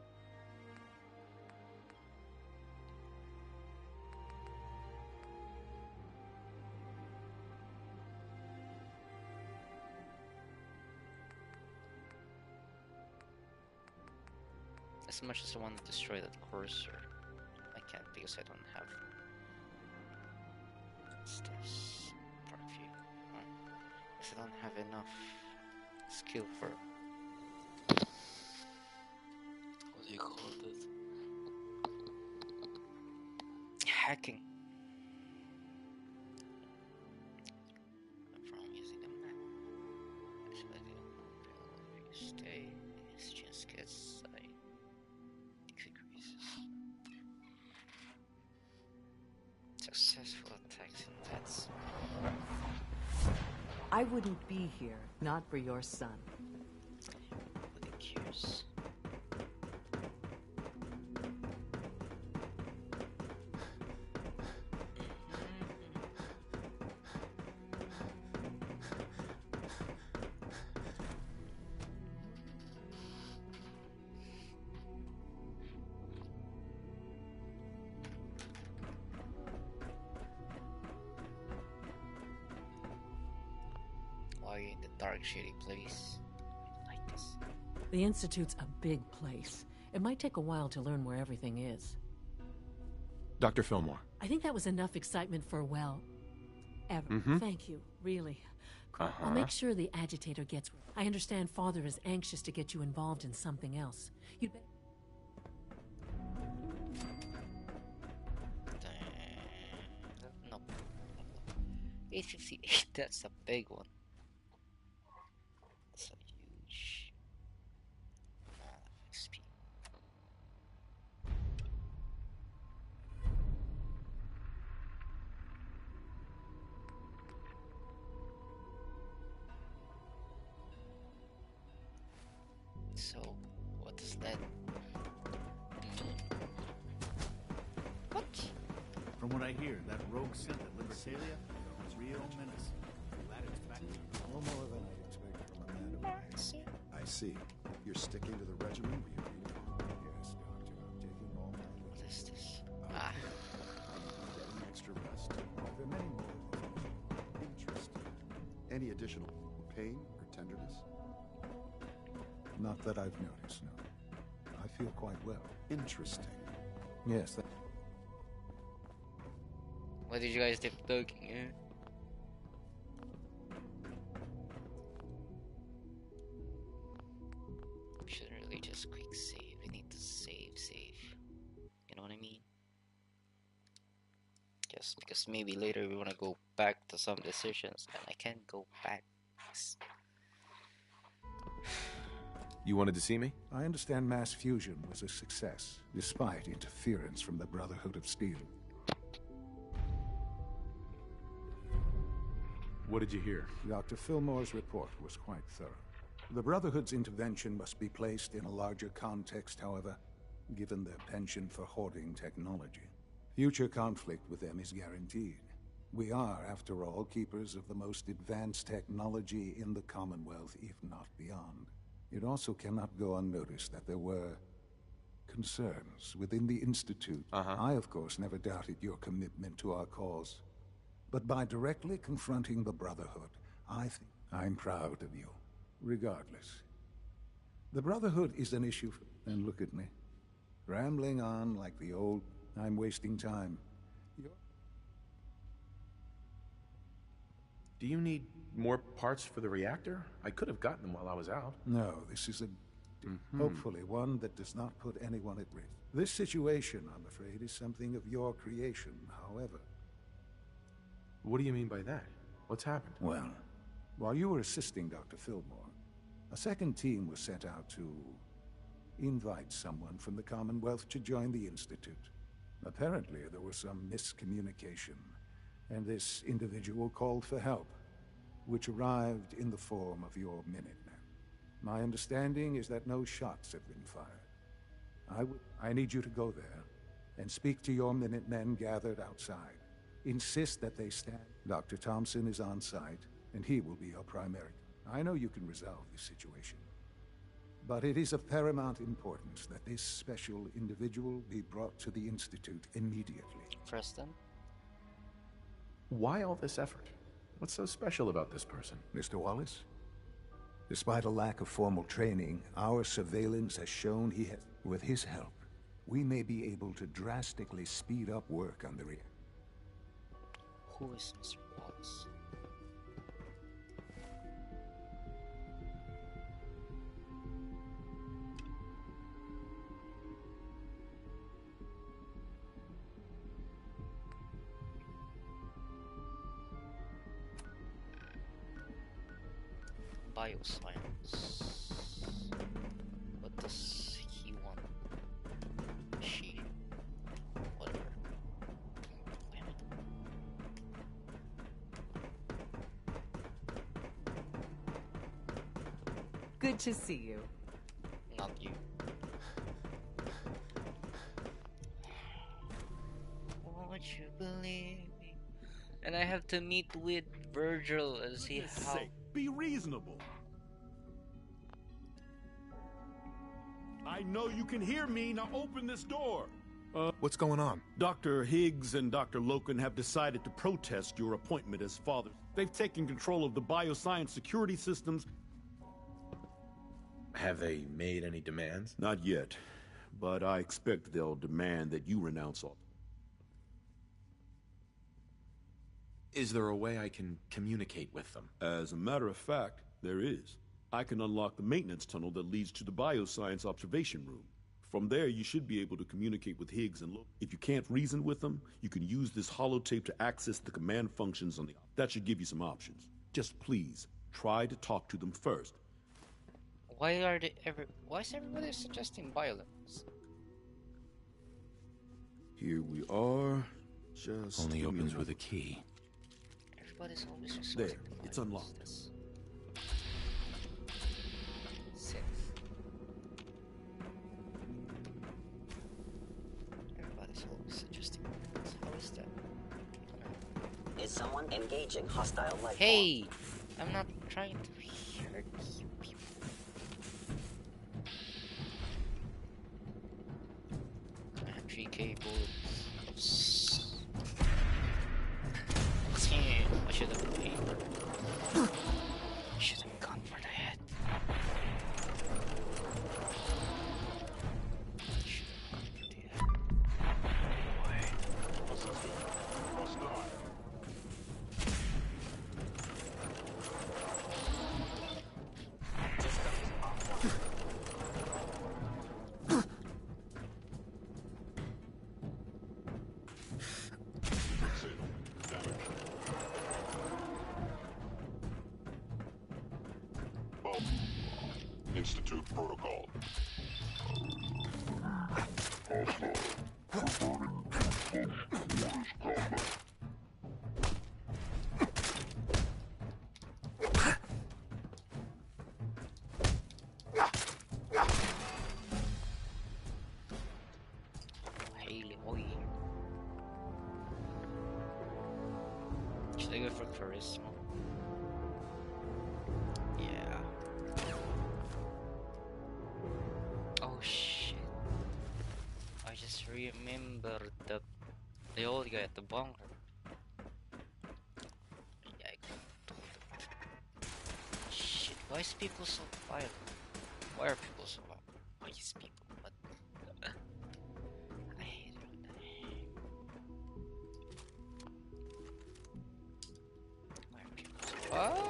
As much as I want to destroy that cursor, I can't because I don't have. What's this? Parkview. Because I don't have enough skill for. What do you call it? Hacking. From using a map. Should I do? Stay. This just gets. Successful attacks and pets. I wouldn't be here, not for your son. Nobody cares. Why are you in the dark, shady place? Like this. The Institute's a big place. It might take a while to learn where everything is. Dr. Fillmore. I think that was enough excitement for, well, ever. Thank you, really. I'll make sure the agitator gets... I understand Father is anxious to get you involved in something else. You'd better... No. 858, that's a big one. That's a huge amount of XP. So, what does that mean? What? From what I hear, that rogue scent at Libertalia is a real menace. Glad it's back. No more than I expected from a man of my age. I see. You're sticking to the regimen we agreed upon. Yes, Doctor. I'm taking all my leave. What is this? Getting extra rest. There are many more things. Interesting. Any additional pain or tenderness? Not that I've noticed, no. I feel quite well. Interesting. Yes, that... What did you guys do looking at? We shouldn't really just quick save. We need to save. You know what I mean? Just because maybe later we want to go back to some decisions and I can't go back. You wanted to see me? I understand mass fusion was a success, despite interference from the Brotherhood of Steel. What did you hear? Dr. Fillmore's report was quite thorough. The Brotherhood's intervention must be placed in a larger context, however, given their penchant for hoarding technology. Future conflict with them is guaranteed. We are, after all, keepers of the most advanced technology in the Commonwealth, if not beyond. It also cannot go unnoticed that there were concerns within the Institute. I, of course, never doubted your commitment to our cause. But by directly confronting the Brotherhood, I'm proud of you, regardless. The Brotherhood is an issue, and look at me. Rambling on like the old, I'm wasting time. Do you need more parts for the reactor? I could have gotten them while I was out. No, this is hopefully one that does not put anyone at risk. This situation, I'm afraid, is something of your creation, however. What do you mean by that? What's happened? Well, while you were assisting Dr. Fillmore, a second team was sent out to invite someone from the Commonwealth to join the Institute. Apparently, there was some miscommunication, and this individual called for help, which arrived in the form of your Minutemen. My understanding is that no shots have been fired. I need you to go there and speak to your Minutemen gathered outside. Insist that they stand. Dr. Thompson is on site, and he will be your primary. I know you can resolve this situation, but it is of paramount importance that this special individual be brought to the Institute immediately. Preston? Why all this effort? What's so special about this person? Mr. Wallace? Despite a lack of formal training, our surveillance has shown he has... With his help, we may be able to drastically speed up work on the reactor. Who is Mr. Wallace? Bioscience. What does he want? She? Whatever. Good to see you. Not you. Won't you believe me? And I have to meet with Virgil as he how. Be reasonable. I know you can hear me. Now open this door. What's going on? Dr. Higgs and Dr. Loken have decided to protest your appointment as father. They've taken control of the bioscience security systems. Have they made any demands? Not yet, but I expect they'll demand that you renounce all. Is there a way I can communicate with them? As a matter of fact, there is. I can unlock the maintenance tunnel that leads to the bioscience observation room. From there, you should be able to communicate with Higgs and Loken. If you can't reason with them, you can use this holotape to access the command functions on the... That should give you some options. Just please, try to talk to them first. Why is everybody suggesting violence? Here we are. Just only opens with a key. Everybody's always there. It's unlocked. Sit. Everybody's always suggesting violence. How is that? Is someone engaging hostile life? Hey, I'm not trying to hurt you people. I have 3K bullets. I should have aimed. I should have gone for the head. I should have gone for the head. Institute protocol. Hostile. Returning to close quarters combat. Haley, oi. Should I go for charisma? Yeah. Oh shit. old guy at the bunker. Yeah, shit, why is people so violent? Why are people so violent? Why is people? What? I hate it. Why are people so violent?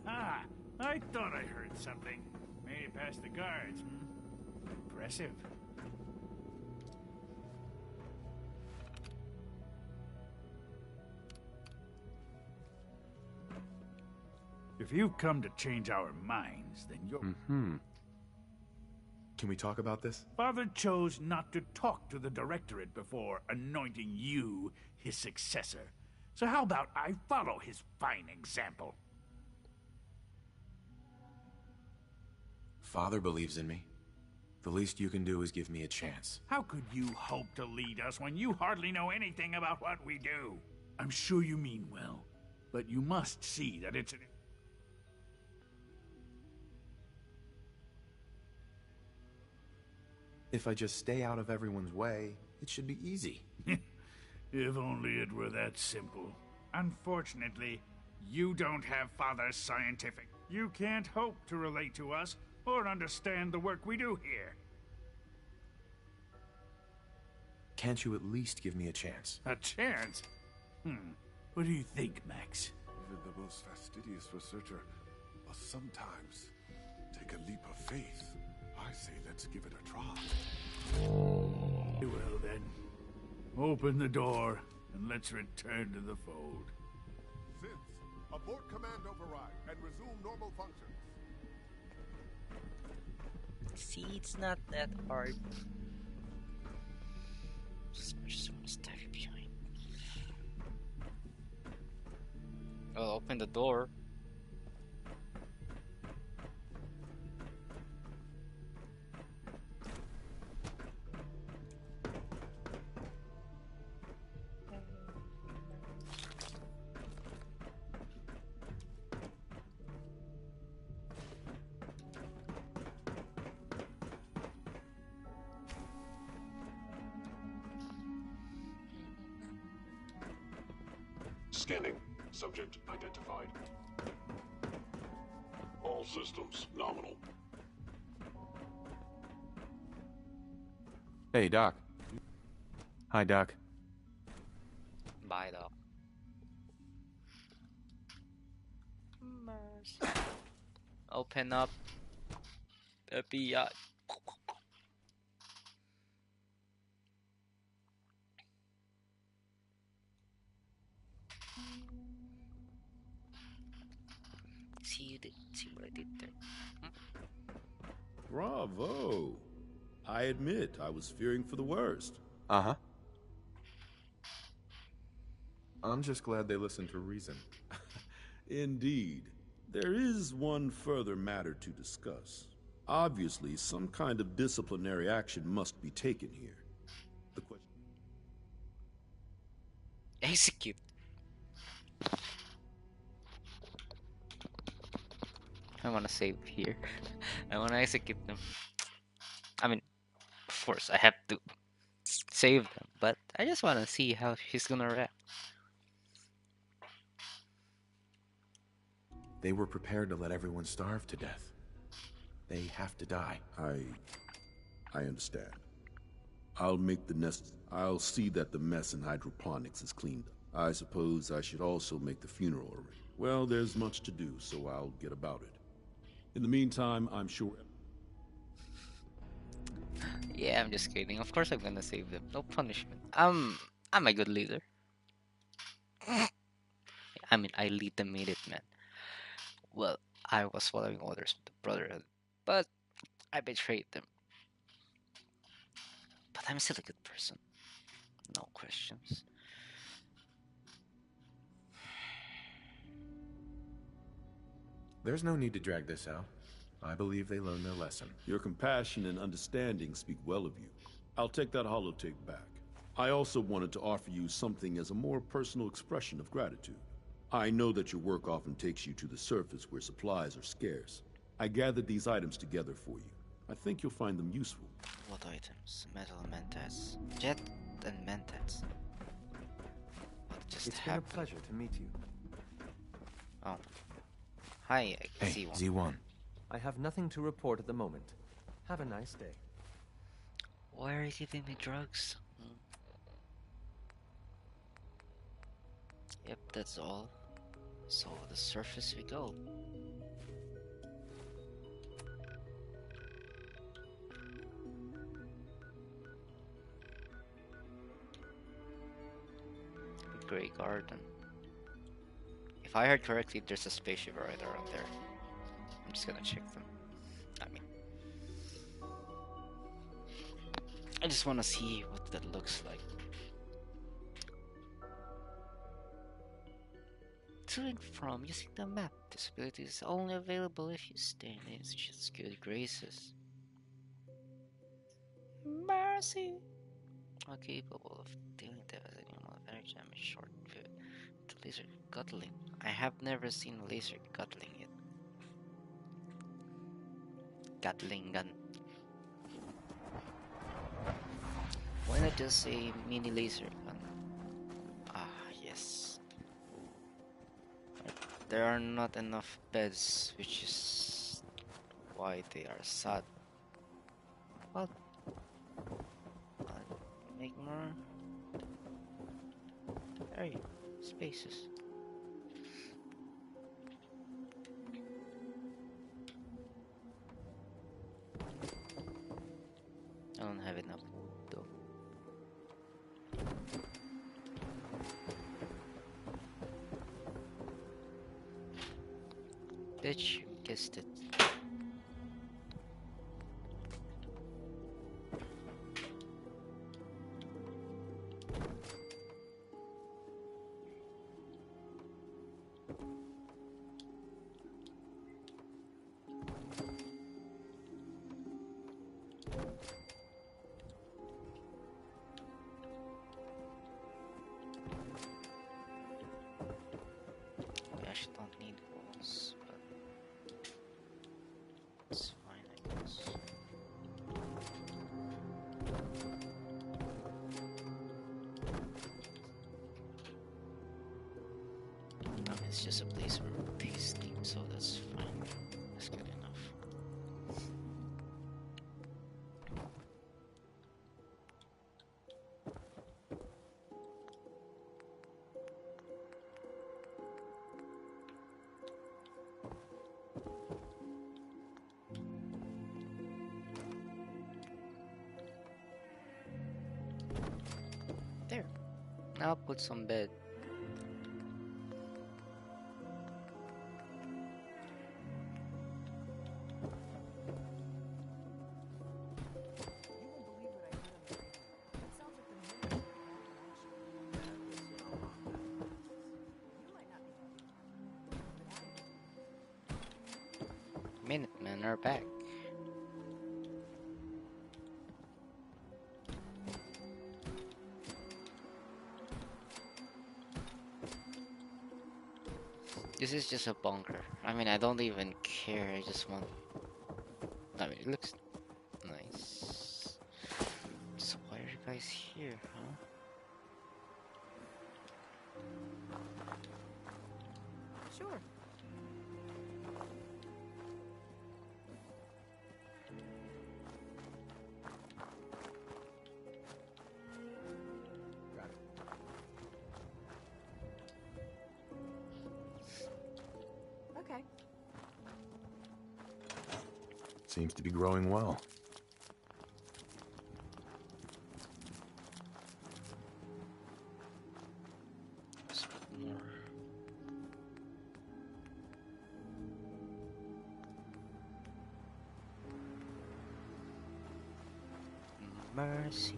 Aha! I thought I heard something. Made it past the guards, Impressive. If you've come to change our minds, then you're... Can we talk about this? Father chose not to talk to the Directorate before anointing you his successor. So how about I follow his fine example? Father believes in me. The least you can do is give me a chance. How could you hope to lead us when you hardly know anything about what we do? I'm sure you mean well, but you must see that it's an... If I just stay out of everyone's way, it should be easy. If only it were that simple. Unfortunately, you don't have Father's scientific. You can't hope to relate to us or understand the work we do here. Can't you at least give me a chance? A chance? What do you think, Max? Even the most fastidious researcher must sometimes take a leap of faith. I say let's give it a try. Well then, open the door and let's return to the fold. Synths, abort command override and resume normal functions. See, it's not that hard. There's so much stuff behind. I'll open the door. Scanning. Subject identified. All systems nominal. Hey, Doc. Hi, Doc. Bye, Doc. Open up. FBI. See what I did there. Bravo. I admit, I was fearing for the worst. Uh-huh. I'm just glad they listened to reason. Indeed. There is one further matter to discuss. Obviously, some kind of disciplinary action must be taken here. The question... Execute. I want to save here. I want to execute them. I mean, of course, I have to save them, but I just want to see how she's gonna react. They were prepared to let everyone starve to death. They have to die. I understand. I'll see that the mess in hydroponics is cleaned up. I suppose I should also make the funeral arrangements. Well, there's much to do, so I'll get about it. In the meantime, I'm sure... Yeah, I'm just kidding. Of course I'm gonna save them. No punishment. I'm a good leader. I mean, I lead the Minutemen. Well, I was following orders from the Brotherhood, but I betrayed them. But I'm still a good person. No questions. There's no need to drag this out. I believe they learned their lesson. Your compassion and understanding speak well of you. I'll take that holotape back. I also wanted to offer you something as a more personal expression of gratitude. I know that your work often takes you to the surface where supplies are scarce. I gathered these items together for you. I think you'll find them useful. What items? Metal Mentats. Jet and Mentats. What just It's happened? been a pleasure to meet you. Oh. Hi, hey, Z1. Z1. I have nothing to report at the moment. Have a nice day. Why are you giving me drugs? Yep, that's all. So the surface we go. Grey Garden. If I heard correctly, there's a spaceship right around there. I'm just gonna check them. I just want to see what that looks like. To and from using the map. This ability is only available if you stay in its just good graces. Mercy! Are capable of dealing devastating amount of energy damage short pivot to laser guttling. I have never seen laser guttling yet. Gatling gun. Why not just say mini laser gun? Ah, yes. There are not enough beds, which is why they are sad. Well, I'll make more. There you go. Spaces. I don't have enough wood though. Bitch, you guessed it. We actually don't need walls, but it's fine, I guess. It's just a place where pigs sleep, so that's fine. That's good enough. There. Now put some bed. Minutemen are back. This is just a bunker. I mean, I don't even care. I just want. I mean, it looks nice. So why are you guys here, huh? Sure. Okay. Seems to be growing well. Mercy.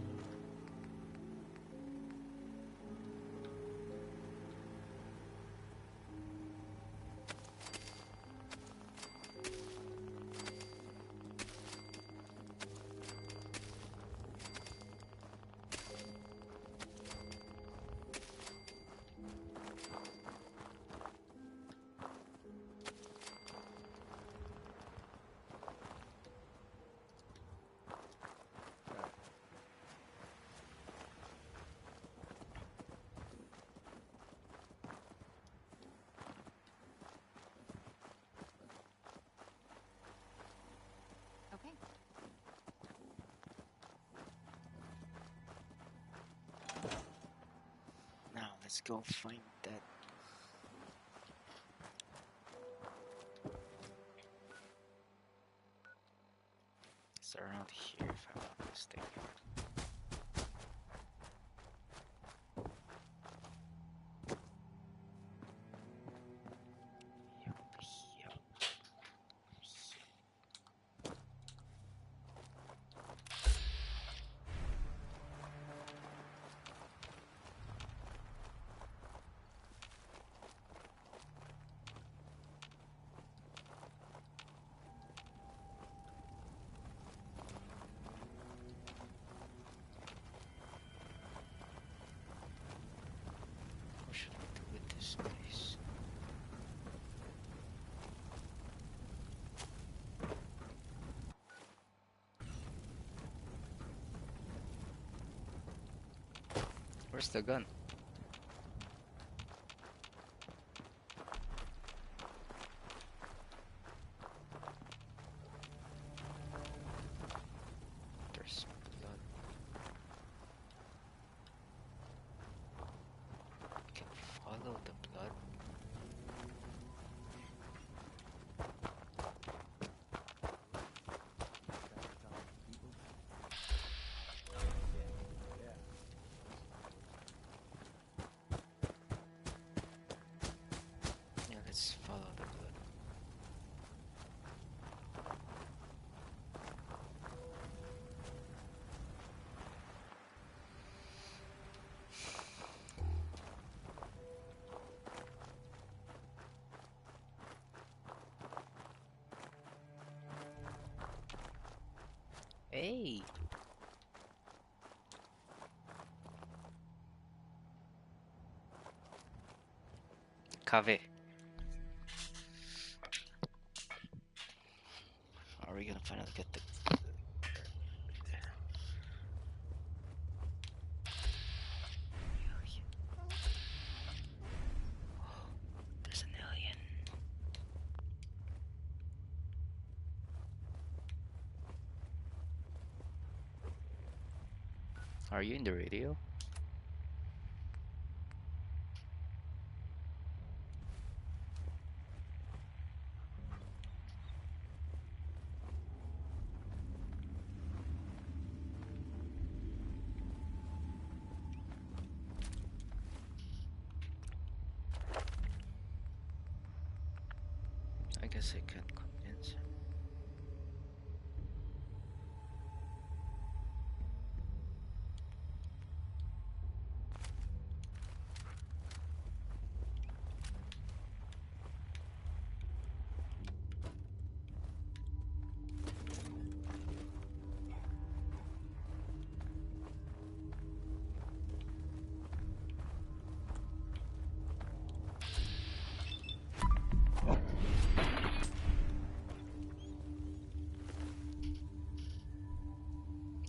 Okay. Now let's go find that. It's around here, if I'm not mistaken. What should I do with this place? Where's the gun? There's blood. I can follow the blood. Yeah, let's follow the blood. Hey! Cave. Are we gonna finally get the... There's an alien. Are you in the radio? I guess I can convince him.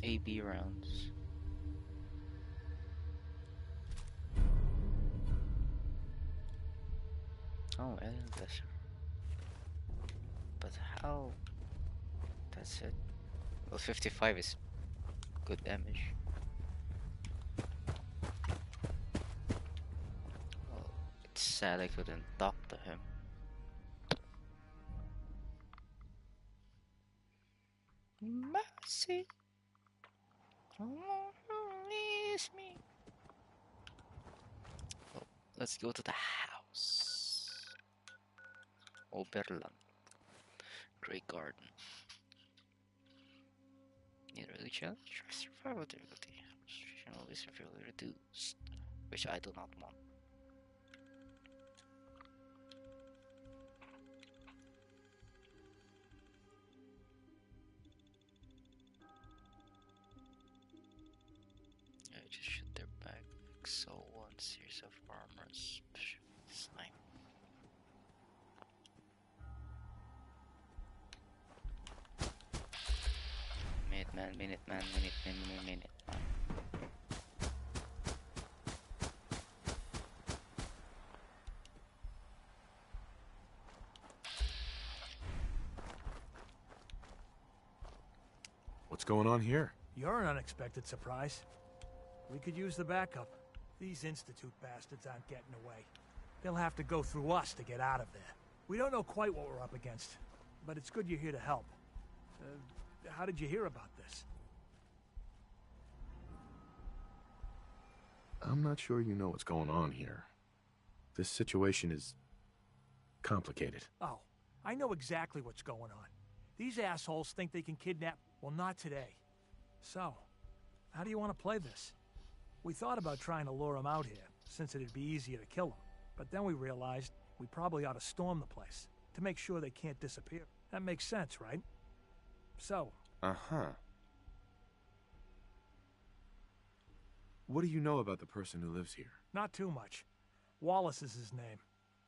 AB rounds. Oh, alien vessel. But how? That's it. Well, 55 is good damage. Well, it's sad I couldn't talk to him. Mercy. Release me. Oh, let's go to the house. Oberland. Great Garden. Need a really challenge? Survival difficulty. Frustration always severely reduced. Which I do not want. I just shoot their back. So one series of armors. Sign. Minute man. What's going on here? You're an unexpected surprise. We could use the backup. These Institute bastards aren't getting away. They'll have to go through us to get out of there. We don't know quite what we're up against, but it's good you're here to help. How did you hear about this? I'm not sure you know what's going on here. This situation is complicated. Oh, I know exactly what's going on. These assholes think they can kidnap... Well, not today. So, how do you want to play this? We thought about trying to lure them out here, since it'd be easier to kill them. But then we realized we probably ought to storm the place, to make sure they can't disappear. That makes sense, right? So... Uh-huh. What do you know about the person who lives here? Not too much. Wallace is his name.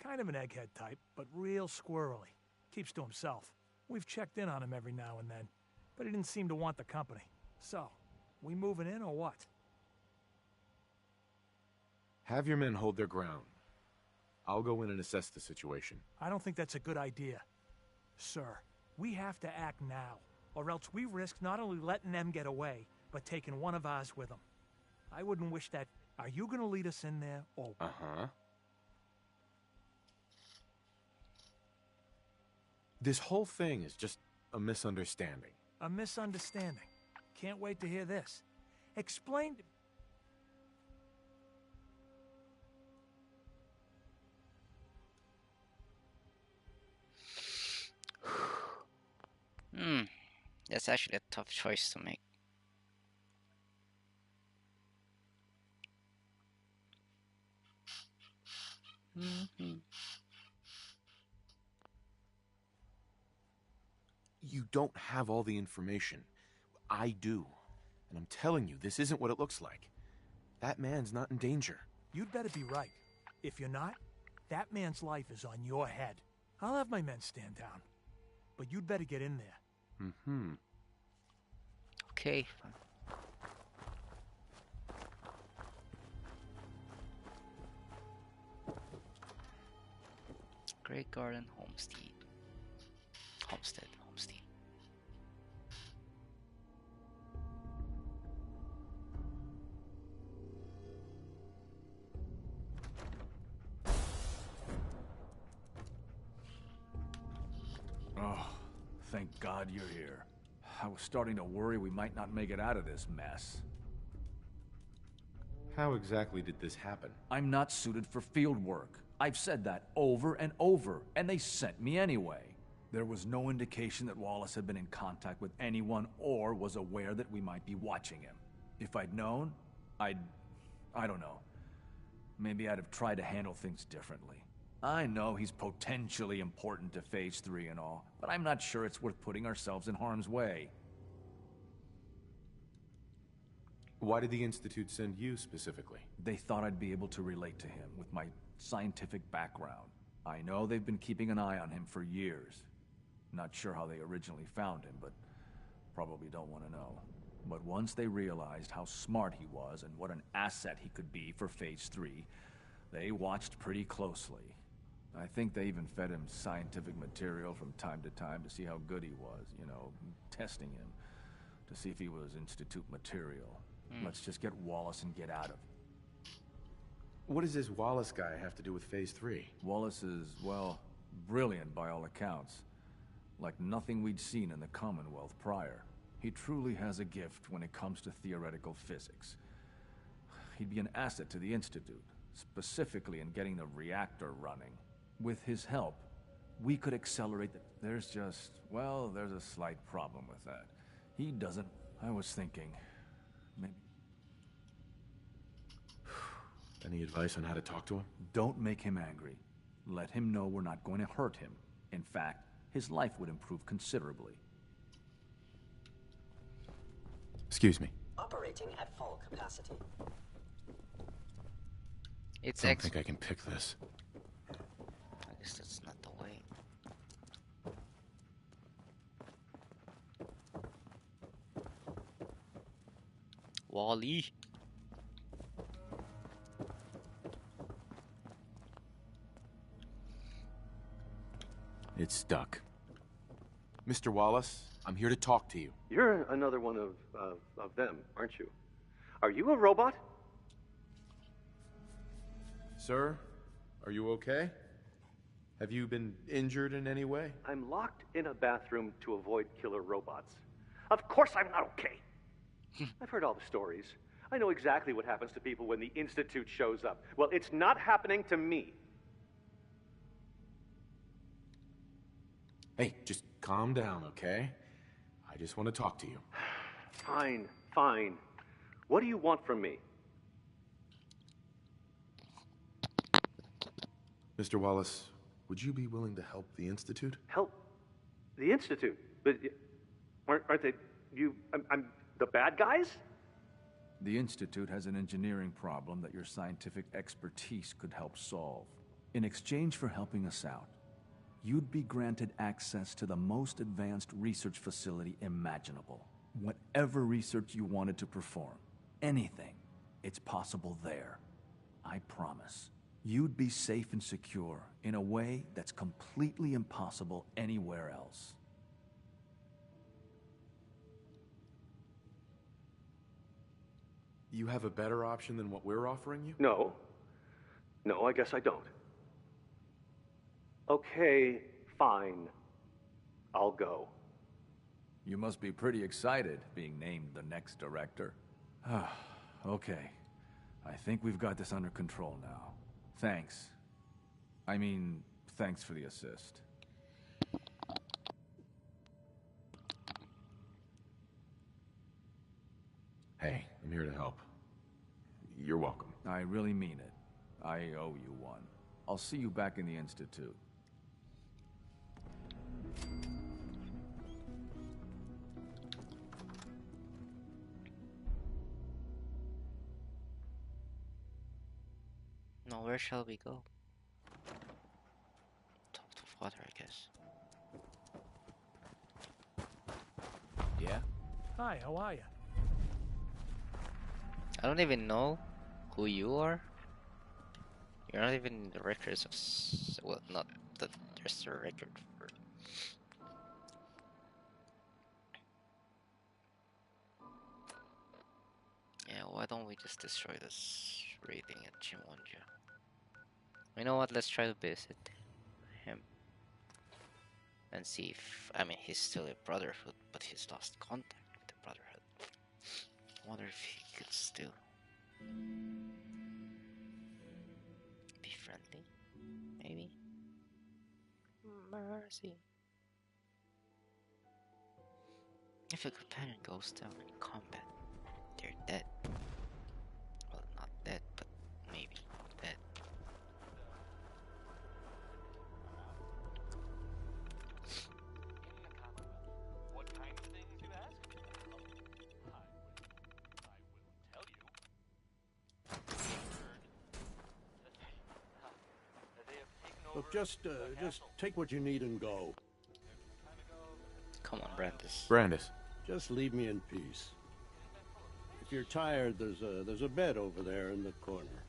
Kind of an egghead type, but real squirrely. Keeps to himself. We've checked in on him every now and then, but he didn't seem to want the company. So, we moving in or what? Have your men hold their ground. I'll go in and assess the situation. I don't think that's a good idea. Sir, we have to act now, or else we risk not only letting them get away, but taking one of ours with them. I wouldn't wish that. Are you gonna lead us in there, or... Uh-huh. This whole thing is just a misunderstanding. A misunderstanding. Can't wait to hear this. Explain... That's actually a tough choice to make. You don't have all the information. I do. And I'm telling you, this isn't what it looks like. That man's not in danger. You'd better be right. If you're not, that man's life is on your head. I'll have my men stand down. But you'd better get in there. Mm-hmm. Okay, fine. Great Garden Homestead. Homestead. Oh, thank God you're here. I was starting to worry we might not make it out of this mess. How exactly did this happen? I'm not suited for field work. I've said that over and over, and they sent me anyway. There was no indication that Wallace had been in contact with anyone or was aware that we might be watching him. If I'd known, I don't know. Maybe I'd have tried to handle things differently. I know he's potentially important to Phase 3 and all, but I'm not sure it's worth putting ourselves in harm's way. Why did the Institute send you specifically? They thought I'd be able to relate to him with my scientific background. I know they've been keeping an eye on him for years. Not sure how they originally found him, but probably don't want to know. But once they realized how smart he was and what an asset he could be for Phase 3, they watched pretty closely. I think they even fed him scientific material from time to time to see how good he was, you know, testing him, to see if he was Institute material. Let's just get Wallace and get out of it. What does this Wallace guy have to do with Phase 3? Wallace is, well, brilliant by all accounts. Like nothing we'd seen in the Commonwealth prior. He truly has a gift when it comes to theoretical physics. He'd be an asset to the Institute, specifically in getting the reactor running. With his help, we could accelerate the... There's a slight problem with that. He doesn't... I was thinking... maybe... Any advice on how to talk to him? Don't make him angry. Let him know we're not going to hurt him. In fact, his life would improve considerably. Excuse me. Operating at full capacity. I don't think I can pick this. I guess that's not the way. Wally. It's stuck. Mr. Wallace, I'm here to talk to you. You're another one of them, aren't you? Are you a robot? Sir, are you okay? Have you been injured in any way? I'm locked in a bathroom to avoid killer robots. Of course I'm not okay. I've heard all the stories. I know exactly what happens to people when the Institute shows up. Well, it's not happening to me. Hey, just calm down, okay? I just want to talk to you. Fine, fine. What do you want from me? Mr. Wallace, would you be willing to help the Institute? Help the Institute? But aren't they... I'm the bad guys? The Institute has an engineering problem that your scientific expertise could help solve. In exchange for helping us out, you'd be granted access to the most advanced research facility imaginable. Whatever research you wanted to perform, anything, it's possible there. I promise. You'd be safe and secure in a way that's completely impossible anywhere else. You have a better option than what we're offering you? No. No, I guess I don't. Okay, fine. I'll go. You must be pretty excited being named the next director. Okay. I think we've got this under control now. Thanks. I mean, thanks for the assist. Hey, I'm here to help. You're welcome. I really mean it. I owe you one. I'll see you back in the Institute. Now, where shall we go? Talk to father, I guess. Yeah? Hi, how are you? I don't even know who you are. You're not even the records of... well, not that there's a record for... Yeah, why don't we just destroy this rating at Chimonja? You know what, let's try to visit him. And see if... I mean, he's still a Brotherhood, but he's lost contact with the Brotherhood. I wonder if he could still... be friendly? Maybe? Mercy. If a companion goes down in combat, they're dead. Well, not dead, but maybe dead. What kind of things you ask? I will tell you. Look, just take what you need and go. Come on, Brandis. Brandis. Just leave me in peace. If you're tired, there's a bed over there in the corner.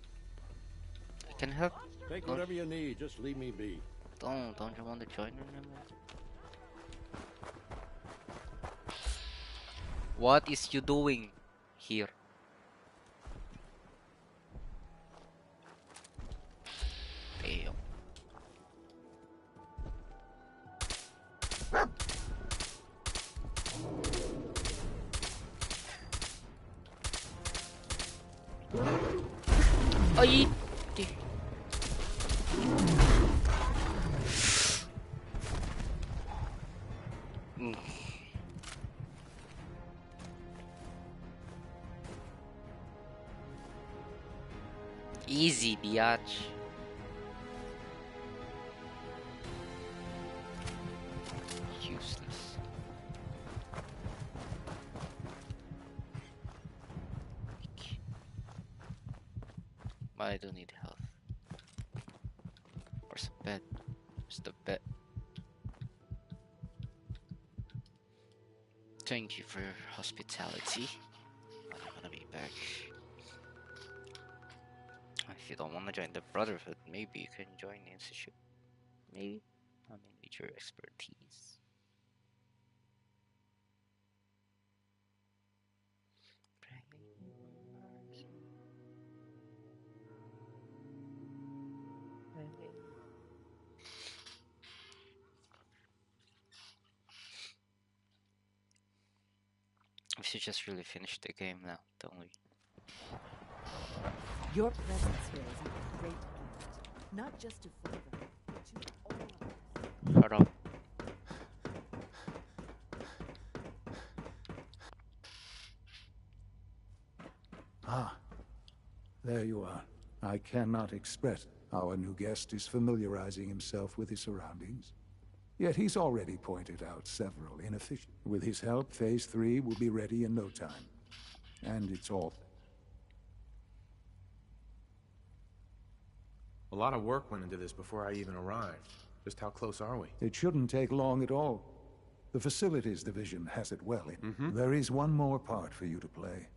I can help. Take whatever you need. Just leave me be. Don't you want to join him? What is you doing here? Damn. Ay! Easy, biatch. Useless. But I do need health. Where's the bed? Where's the bed? Thank you for your hospitality. I'm gonna be back. If you don't want to join the Brotherhood, maybe you can join the Institute. Maybe. I mean, with your expertise. We should just really finish the game now, don't we? Your presence here is a great gift, not just to Flavor, but to all of us. Shut up. Ah, there you are. I cannot express. Our new guest is familiarizing himself with his surroundings. Yet he's already pointed out several inefficiencies. With his help, Phase 3 will be ready in no time. And it's all... A lot of work went into this before I even arrived. Just how close are we? It shouldn't take long at all. The Facilities Division has it well in. There is one more part for you to play.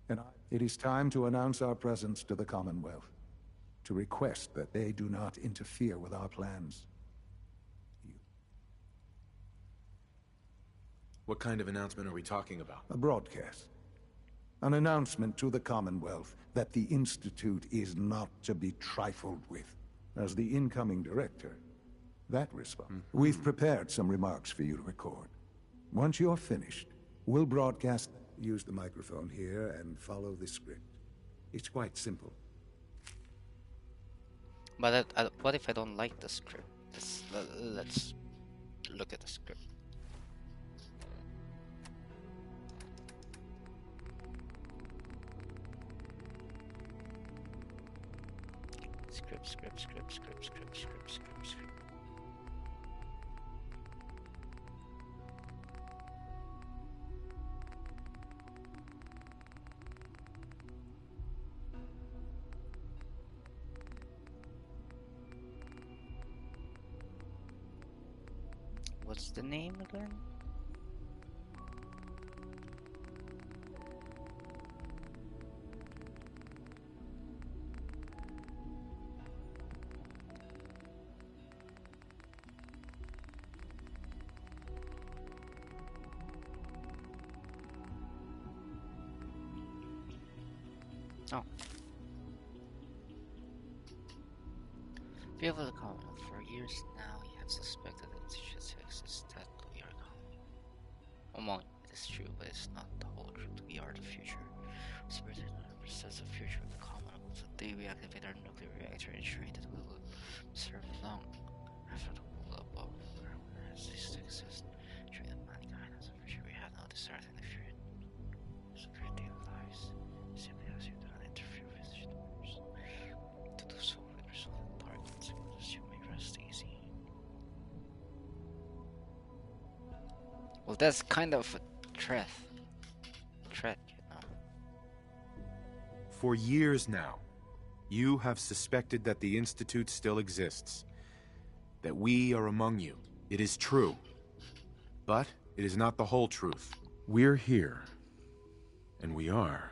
And it is time to announce our presence to the Commonwealth. To request that they do not interfere with our plans. What kind of announcement are we talking about? A broadcast. An announcement to the Commonwealth that the Institute is not to be trifled with. As the incoming director, that response. We've prepared some remarks for you to record. Once you're finished, we'll broadcast. Use the microphone here and follow the script. It's quite simple. But what if I don't like the script? Let's look at the script. Script. What's the name again? Oh. People of the Commonwealth, for years now, you have suspected that it should exist that we are colony. Among it is true, but it's not the whole truth. We are the future. Spirit represents the future of the Commonwealth. Today we activate our nuclear reactor, ensuring that we will serve long after the world above has ceased to exist. Ensuring that mankind has a future we have no desire to interfere in. It's a great deal of lives. Simply as you do not interfere with the universe. To do so will result in dark consequences. You may rest easy. Well, that's kind of a threat, you know. For years now, you have suspected that the Institute still exists. That we are among you. It is true. But it is not the whole truth. We're here. And we are.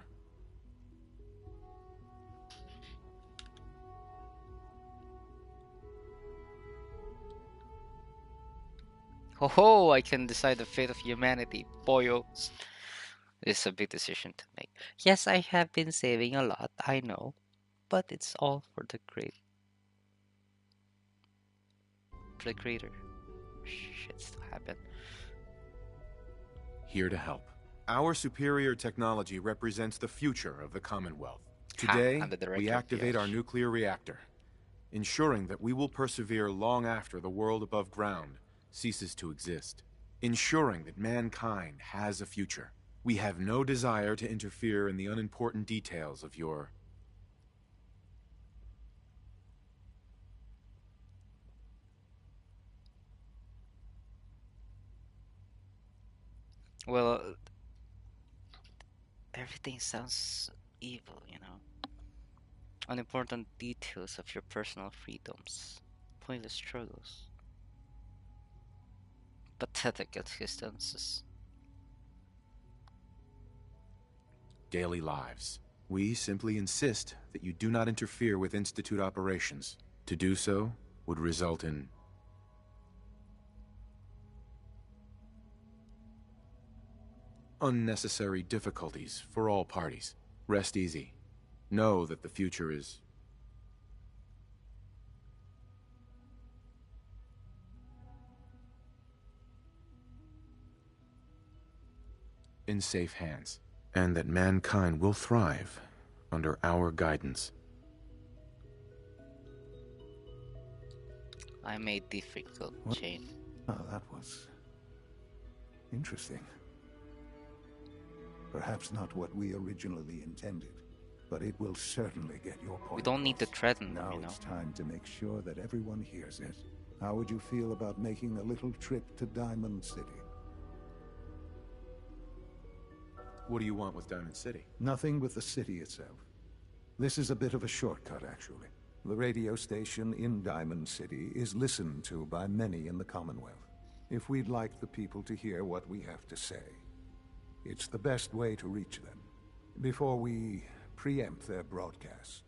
Ho ho! I can decide the fate of humanity, boyos. It's a big decision to make. Yes, I have been saving a lot, I know. But it's all for the greater. Shit's to happen. Here to help. Our superior technology represents the future of the Commonwealth. Today, I'm the director we of activate our Yosh. nuclear reactor, ensuring that we will persevere long after the world above ground ceases to exist. Ensuring that mankind has a future. We have no desire to interfere in the unimportant details of your... Well, everything sounds evil, you know. Unimportant details of your personal freedoms. Pointless struggles. Pathetic existences. daily lives. We simply insist that you do not interfere with Institute operations. To do so would result in... unnecessary difficulties for all parties. Rest easy. Know that the future is... in safe hands, and that mankind will thrive under our guidance. I made difficult chain. Oh, that was... interesting. Perhaps not what we originally intended, but it will certainly get your point. We don't need to threaten them, now you know. it's time to make sure that everyone hears it. How would you feel about making a little trip to Diamond City? What do you want with Diamond City? Nothing with the city itself. This is a bit of a shortcut, actually. The radio station in Diamond City is listened to by many in the Commonwealth. If we'd like the people to hear what we have to say, it's the best way to reach them. Before we preempt their broadcasts,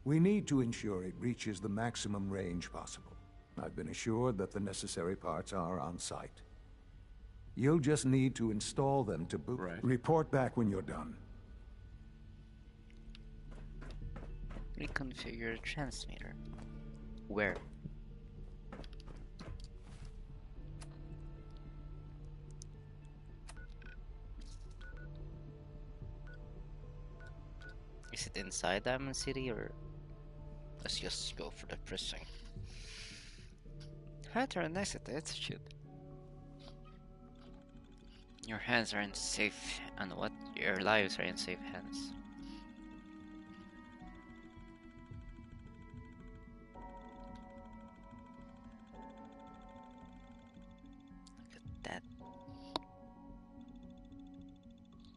we need to ensure it reaches the maximum range possible. I've been assured that the necessary parts are on site. You'll just need to install them to boot. Right. Report back when you're done. Reconfigure transmitter. Where? Is it inside Diamond City, or let's just go for the precinct? Hat or a nice attitude. Your hands are in safe, and what? Your lives are in safe hands. Look at that.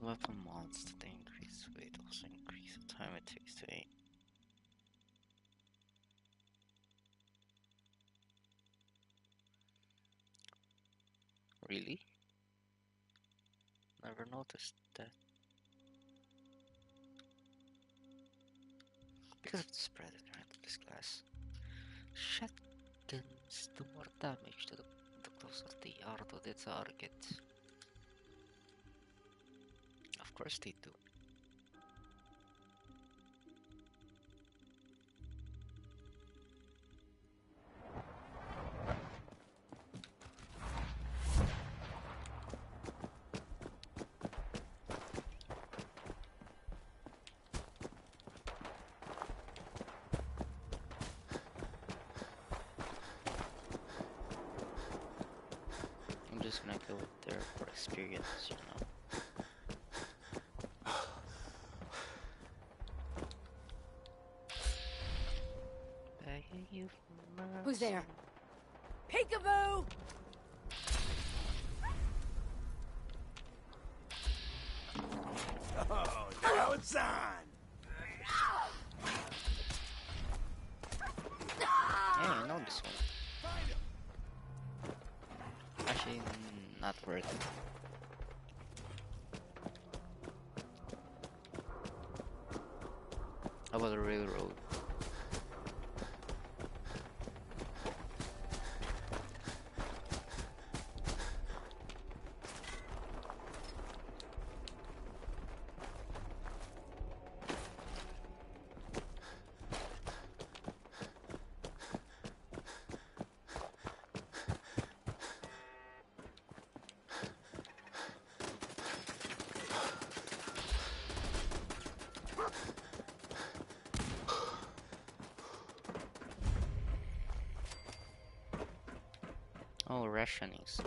Weapon mods that increase weight also increase the time it takes to aim. Really? Never noticed that. Because of the spread of this class. Shotguns do more damage to the closer they are to the target. Of course they do. I'm just gonna go there for experience, you know. Begging you for mercy. Who's there? Peekaboo! Oh, now it's on! Yeah, I know this one. Actually, not worth it. How about the railroad? no rationings.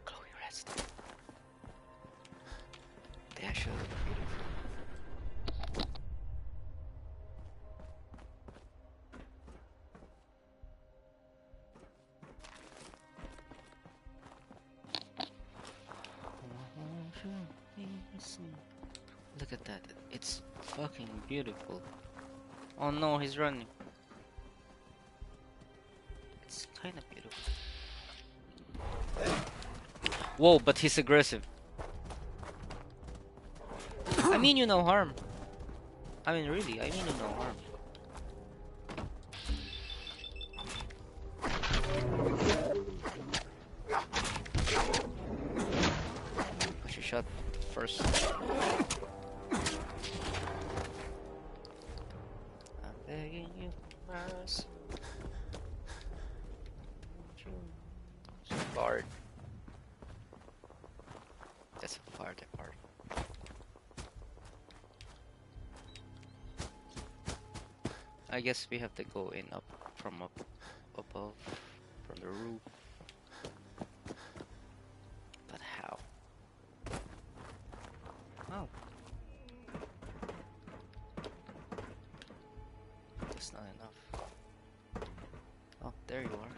Glowing redstone. They actually look beautiful. Look at that. It's fucking beautiful. Oh no, he's running. It's kind of beautiful. Whoa, but he's aggressive. I mean you no harm. I mean really, I mean you no harm. But you shot first. I'm begging you for mercy. Guard. That's a fire depart. I guess we have to go in up from above from the roof. But how? Oh. That's not enough. Oh, there you are.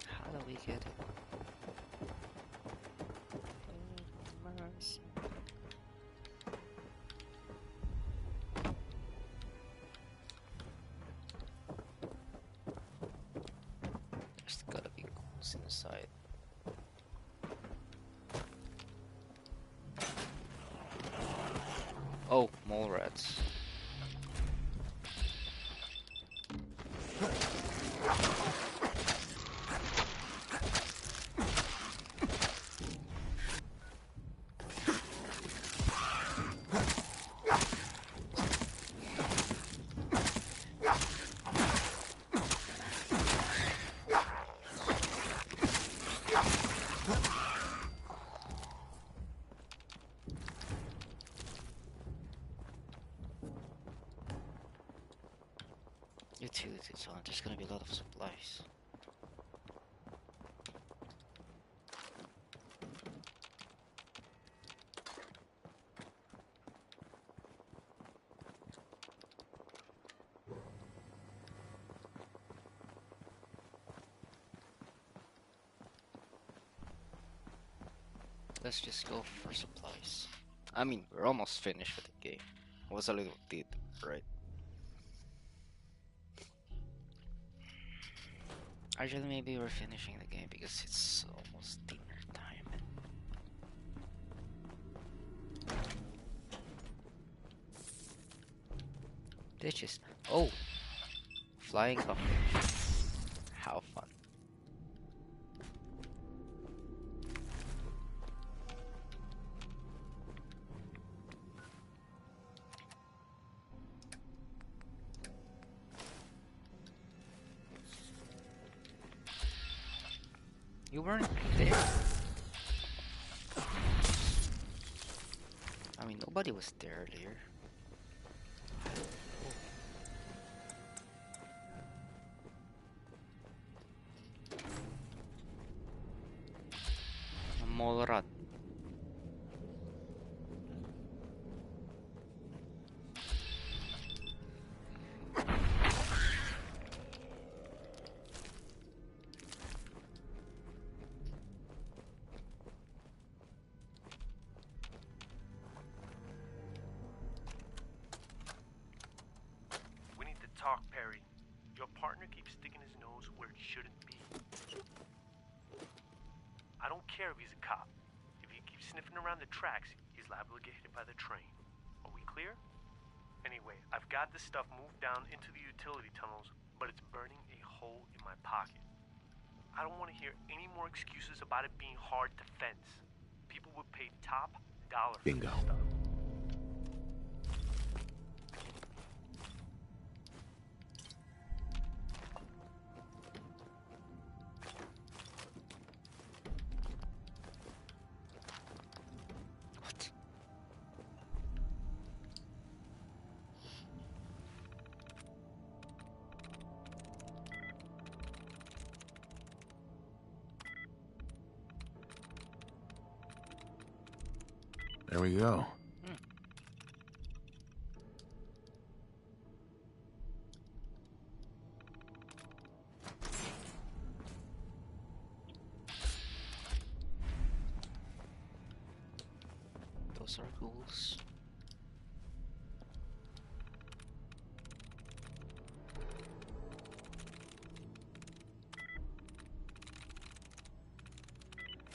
How do we get it? There's gotta be ghouls inside. Oh, mole rats. Utilities on. There's gonna be a lot of supplies. Let's just go for supplies. I mean, we're almost finished with the game. It was a little deep, right? Actually, maybe we're finishing the game because it's almost dinner time. Ditches. Oh! Flying cockroach. How fun. You weren't there. I mean, nobody was there earlier. A mole rat. Talk, Perry. Your partner keeps sticking his nose where it shouldn't be. I don't care if he's a cop. If he keeps sniffing around the tracks, he's liable to get hit by the train. Are we clear? Anyway, I've got this stuff moved down into the utility tunnels, but it's burning a hole in my pocket. I don't want to hear any more excuses about it being hard to fence. People would pay top dollar for Bingo. this stuff. There we go. Those are ghouls.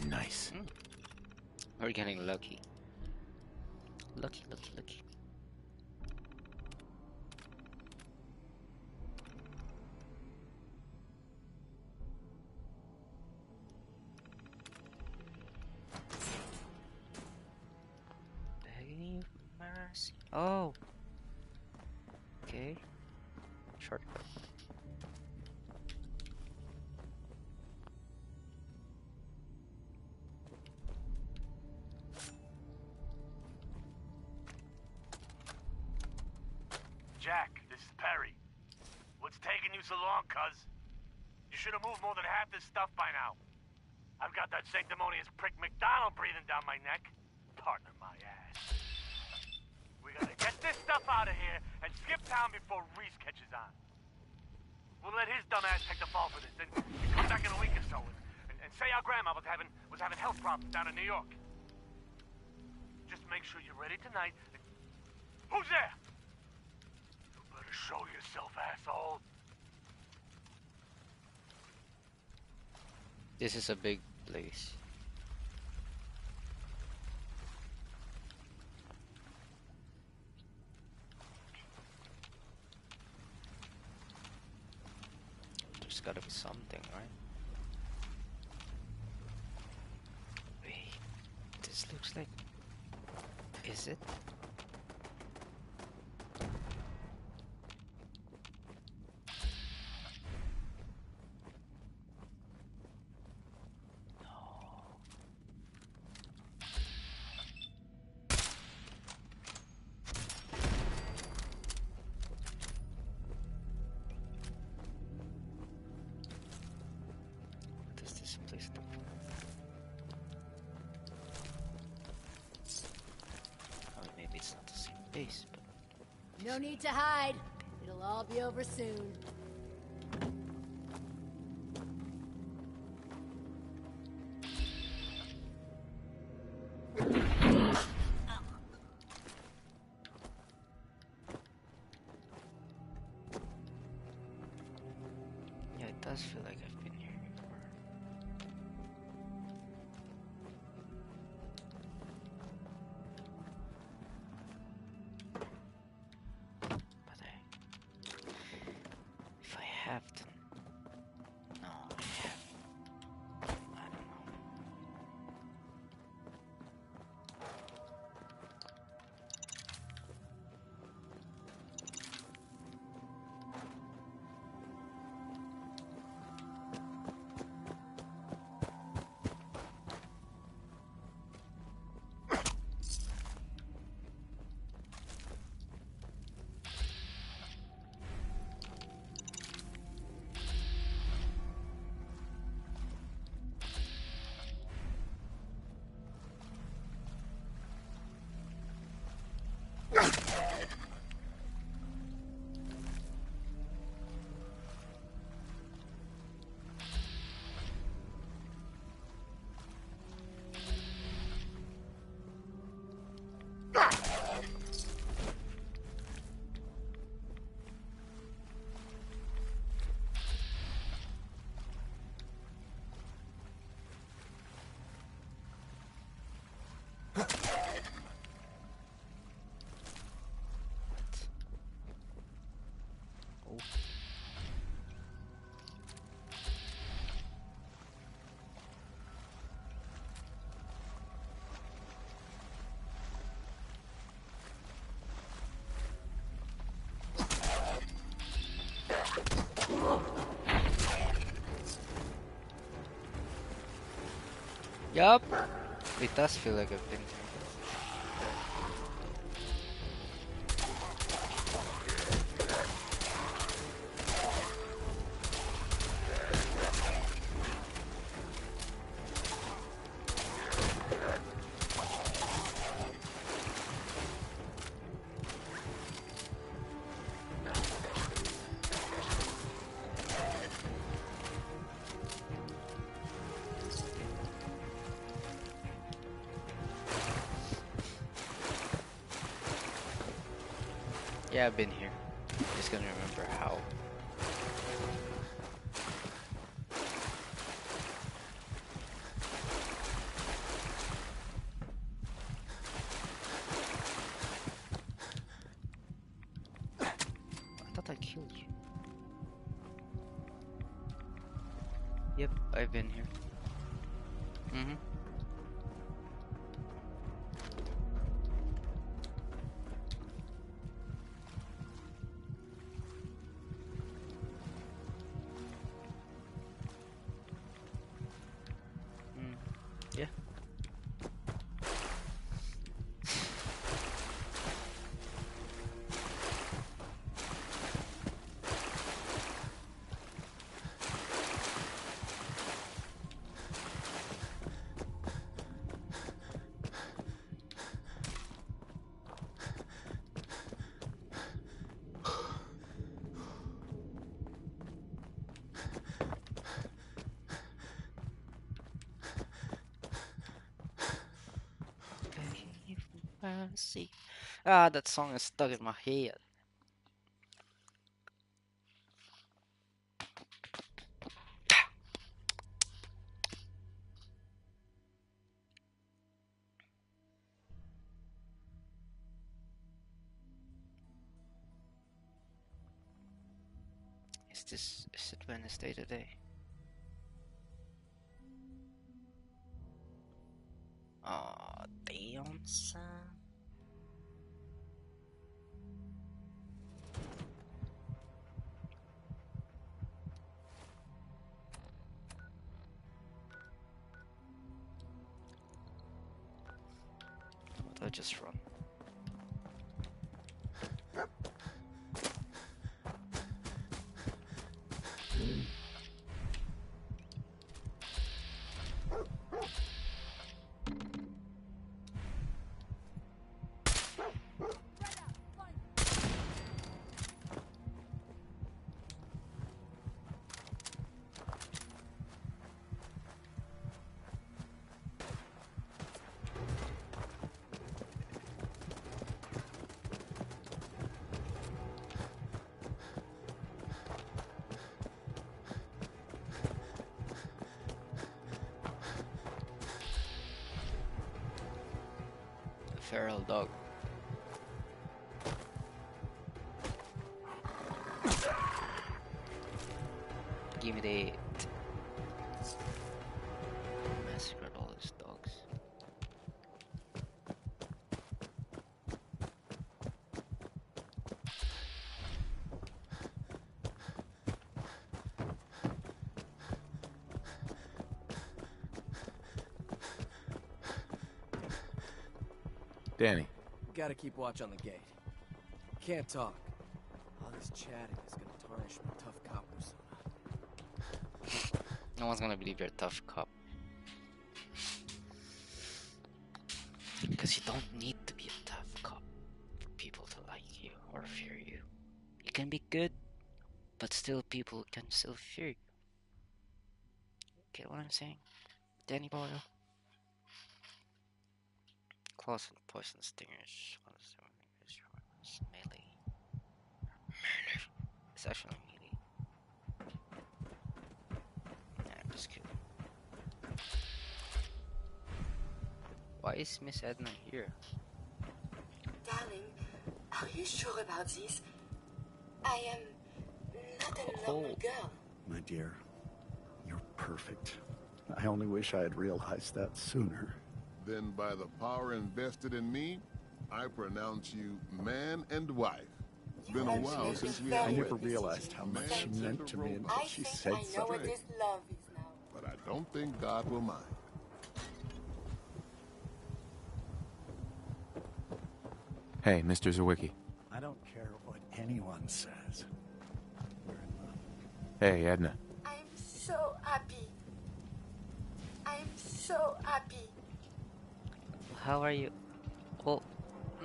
Nice. We're getting lucky. Lucky, lucky, lucky. Begging you for mercy. Oh. Okay. Shortcut. Jack, this is Perry. What's taking you so long, cuz? You should have moved more than half this stuff by now. I've got that sanctimonious prick McDonald breathing down my neck. Partner my ass. We gotta get this stuff out of here and skip town before Reese catches on. We'll let his dumb ass take the fall for this, and come back in a week or so and say our grandma was having health problems down in New York. Just make sure you're ready tonight. Who's there? Show yourself, asshole. This is a big place. There's gotta be something, right? Wait, this looks like... Is it? No need to hide. It'll all be over soon. Yeah, it does feel like I've been here before. If I have to... No, I have... I don't know. Yup, it does feel like I've been here. Yeah, I've been here. Just gonna remember how. I thought I killed you. Yep, I've been here. Mm-hmm. Yeah. See. Ah, that song is stuck in my head. Is it Wednesday today? Aw, damn, son. I'll just run. Feral dog. Give me the massacred all these dogs. Danny. Gotta keep watch on the gate. Can't talk. All this chatting is gonna tarnish my tough cop persona. No one's gonna believe you're a tough cop. Because you don't need to be a tough cop for people to like you or fear you. You can be good, but still people can still fear you. Get what I'm saying? Danny Boyle. Claws and poison stingers. Melee. Murder. It's actually melee. Nah, I'm just kidding. Why is Miss Edna here? Darling, are you sure about this? I am not a normal girl. My dear, you're perfect. I only wish I had realized that sooner. Then by the power invested in me, I pronounce you man and wife. It's been a while since we had I never witnesses. realized how much she meant to me until she said I know something. what this love is now. But I don't think God will mind. Hey, Mr. Zawicki. I don't care what anyone says. Hey, Edna. I'm so happy. I'm so happy. How are you? Well,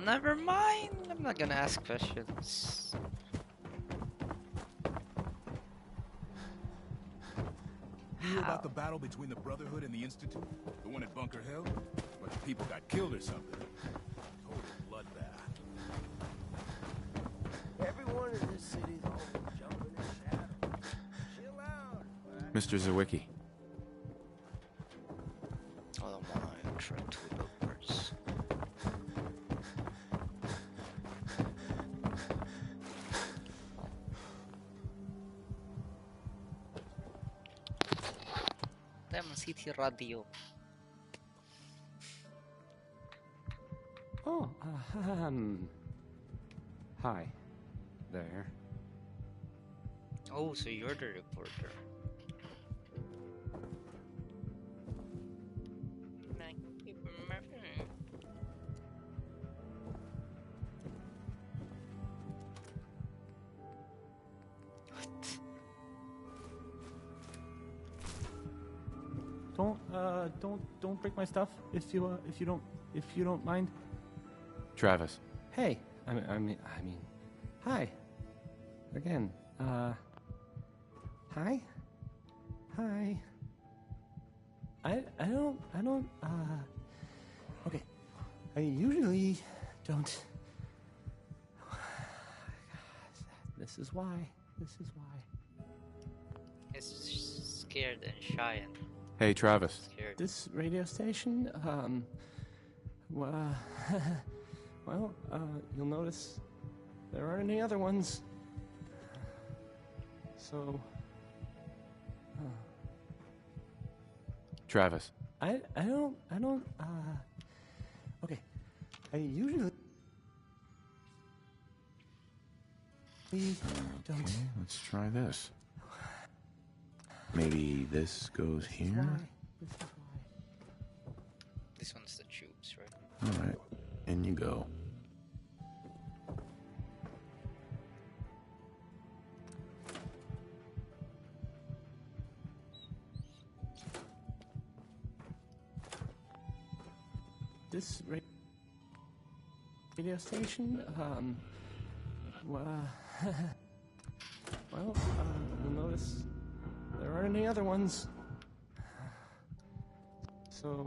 never mind. I'm not gonna ask questions. You hear about the battle between the Brotherhood and the Institute? The one at Bunker Hill? A bunch of people got killed or something. Total bloodbath. Mr. Zawicki. All I want to try to birds. Lemon City Radio. Oh, hi there. Oh, so you're the reporter. Don't break my stuff if you don't mind. Travis. Hey, I mean, hi. Again, hi. I don't, okay. I usually don't. This is why. It's scared and shy and Hey, Travis. scared. This radio station, well, you'll notice there aren't any other ones. So, Travis. I don't, okay. I usually don't. Okay, let's try this. Maybe this goes here? This one's the tubes, right? Alright, in you go. This radio station, well, you'll notice there aren't any other ones. So,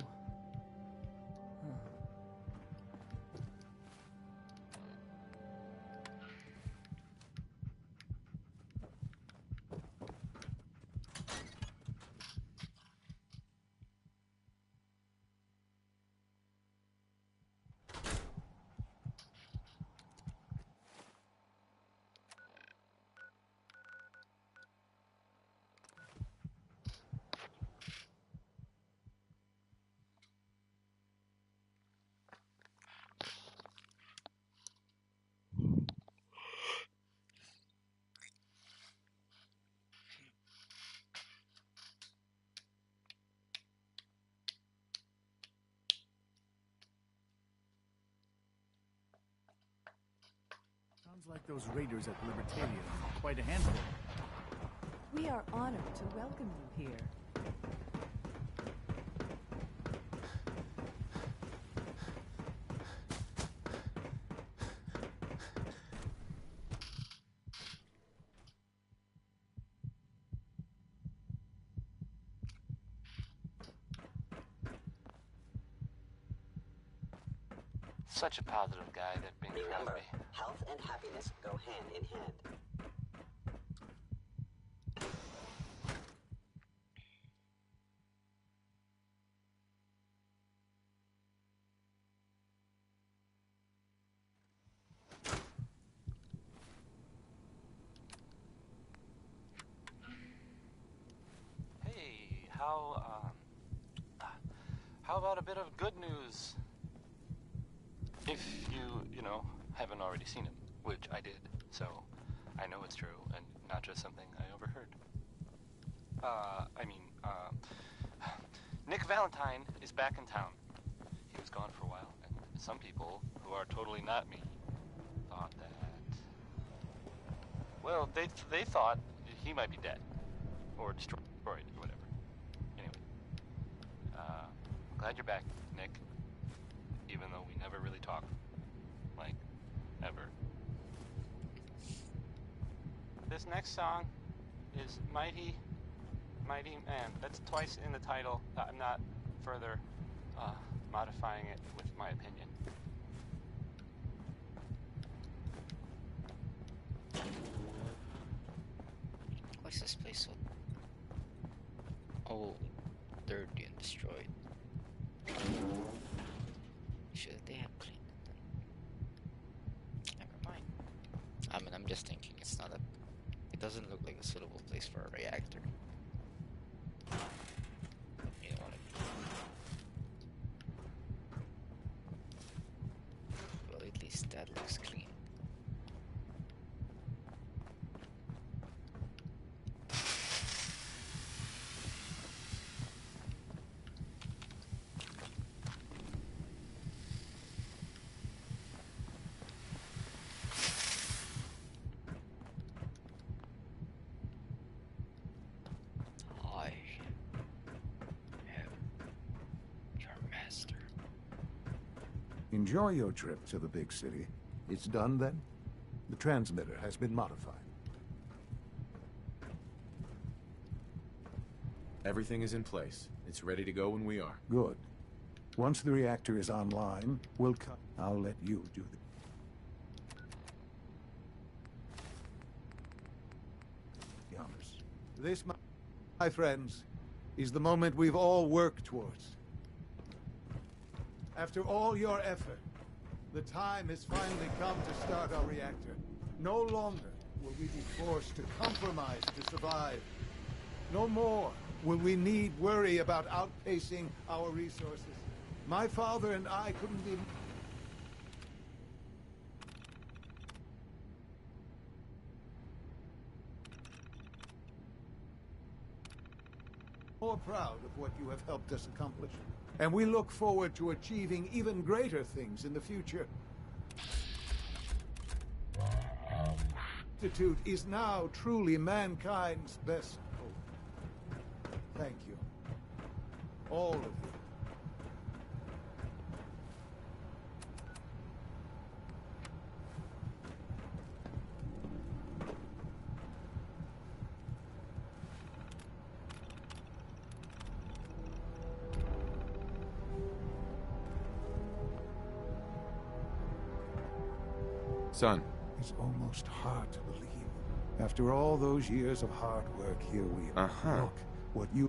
Sounds like those raiders at Libertalia are quite a handful. We are honored to welcome you here. Such a positive guy, that being Remember, me. health and happiness go hand in hand. Hey, how about a bit of good news? If you know, haven't already seen him, which I did, so I know it's true and not just something I overheard. Nick Valentine is back in town. He was gone for a while, and some people, who are totally not me, thought that... Well, they thought he might be dead, or destroyed, or whatever. Anyway, I'm glad you're back, Nick. Even though we never really talk. Like, ever. This next song is Mighty Man. That's twice in the title. I'm not further modifying it with my opinion. Why is this place so... Oh, dirty and destroyed. Should they have cleaned it then? Never mind. I mean, I'm just thinking it's not a... It doesn't look like a suitable place for a reactor. You know what I mean? Well, at least that looks clean. Enjoy your trip to the big city. It's done then? The transmitter has been modified. Everything is in place. It's ready to go when we are. Good. Once the reactor is online, we'll cut. I'll let you do the honors. This, my friends, is the moment we've all worked towards. After all your effort, the time has finally come to start our reactor. No longer will we be forced to compromise to survive. No more will we need worry about outpacing our resources. My father and I couldn't be more proud of what you have helped us accomplish. And we look forward to achieving even greater things in the future. Institute is now truly mankind's best hope. Thank you. All of you. Son. It's almost hard to believe. After all those years of hard work, here we are. Look, what you...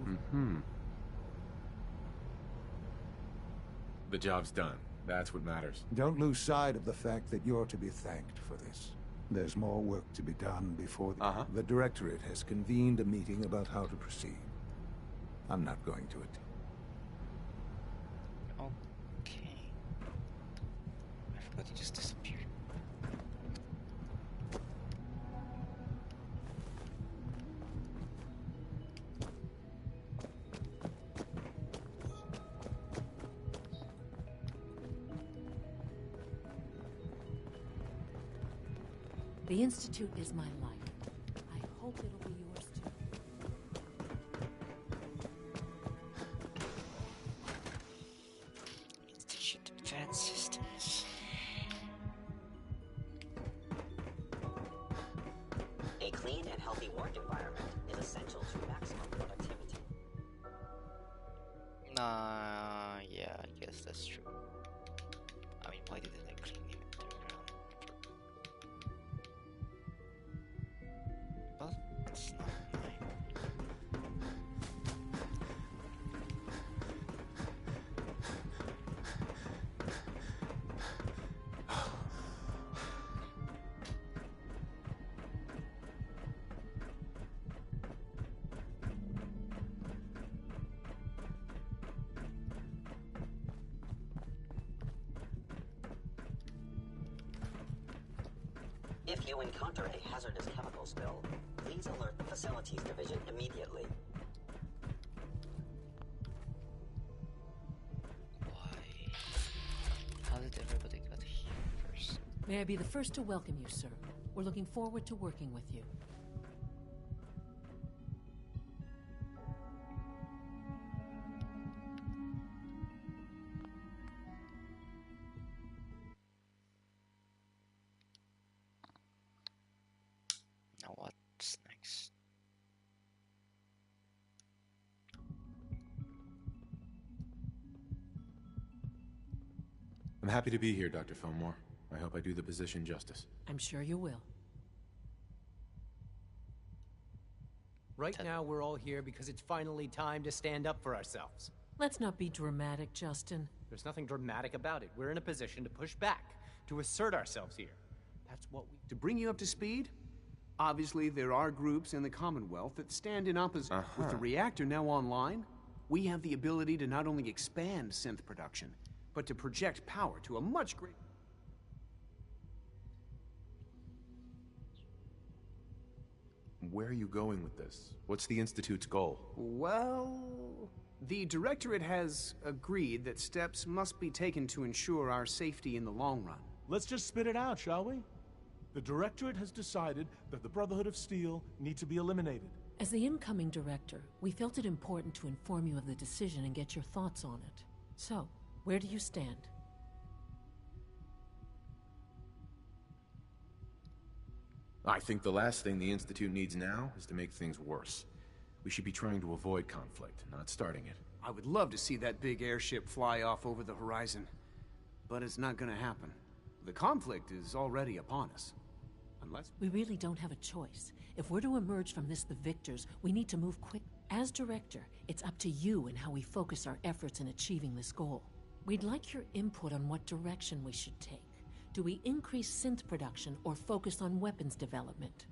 The job's done. That's what matters. Don't lose sight of the fact that you're to be thanked for this. There's more work to be done before... The Directorate has convened a meeting about how to proceed. I'm not going to it. Okay. I forgot he just disappeared. The Institute is my life. I hope it'll be yours too. Institute Advanced Systems. A clean and healthy work environment is essential to maximum productivity. Yeah, I guess that's true. I mean, why didn't I clean the inventory around? Well, it's not mine. If you encounter a hazardous chemical spill, please alert the Facilities Division immediately. How did everybody get here first? May I be the first to welcome you, sir. We're looking forward to working with you. Now what's next? I'm happy to be here, Dr. Fillmore. I hope I do the position justice. I'm sure you will. Right now, we're all here because it's finally time to stand up for ourselves. Let's not be dramatic, Justin. There's nothing dramatic about it. We're in a position to push back, to assert ourselves here. That's what we... To bring you up to speed, obviously there are groups in the Commonwealth that stand in opposition. With the reactor now online, we have the ability to not only expand synth production, but to project power to a much greater... Where are you going with this? What's the Institute's goal? Well... The Directorate has agreed that steps must be taken to ensure our safety in the long run. Let's just spit it out, shall we? The Directorate has decided that the Brotherhood of Steel need to be eliminated. As the incoming director, we felt it important to inform you of the decision and get your thoughts on it. So, where do you stand? I think the last thing the Institute needs now is to make things worse. We should be trying to avoid conflict, not starting it. I would love to see that big airship fly off over the horizon, but it's not gonna happen. The conflict is already upon us. Unless... We really don't have a choice. If we're to emerge from this the victors, we need to move quick. As director, it's up to you and how we focus our efforts in achieving this goal. We'd like your input on what direction we should take. Do we increase synth production or focus on weapons development?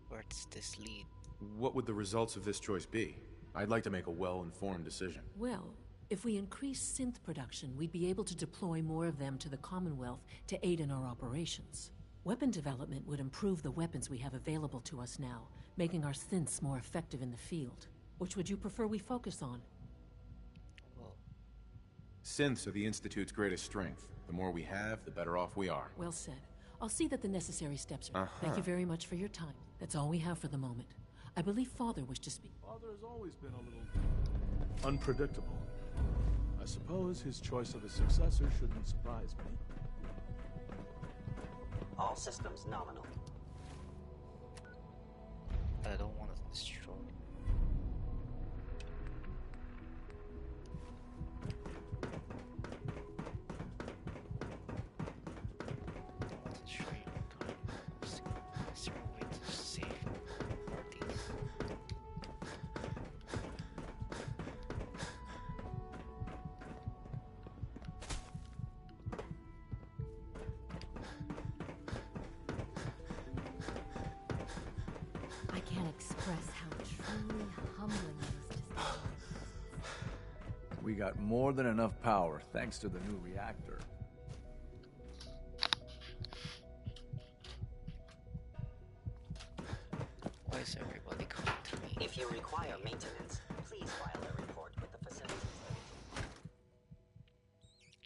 Where does this lead? What would the results of this choice be? I'd like to make a well-informed decision. Well, if we increase synth production, we'd be able to deploy more of them to the Commonwealth to aid in our operations. Weapon development would improve the weapons we have available to us now, making our synths more effective in the field. Which would you prefer we focus on? Synths are the Institute's greatest strength. The more we have, the better off we are. Well said. I'll see that the necessary steps are... Thank you very much for your time. That's all we have for the moment. I believe Father wished to speak. Father has always been a little... unpredictable. I suppose his choice of a successor shouldn't surprise me. All systems nominal. I don't want to destroy. I can't express how truly humbling it is to see. We got more than enough power thanks to the new reactor. Why is everybody coming to me? If you require maintenance, please file a report with the facilities division.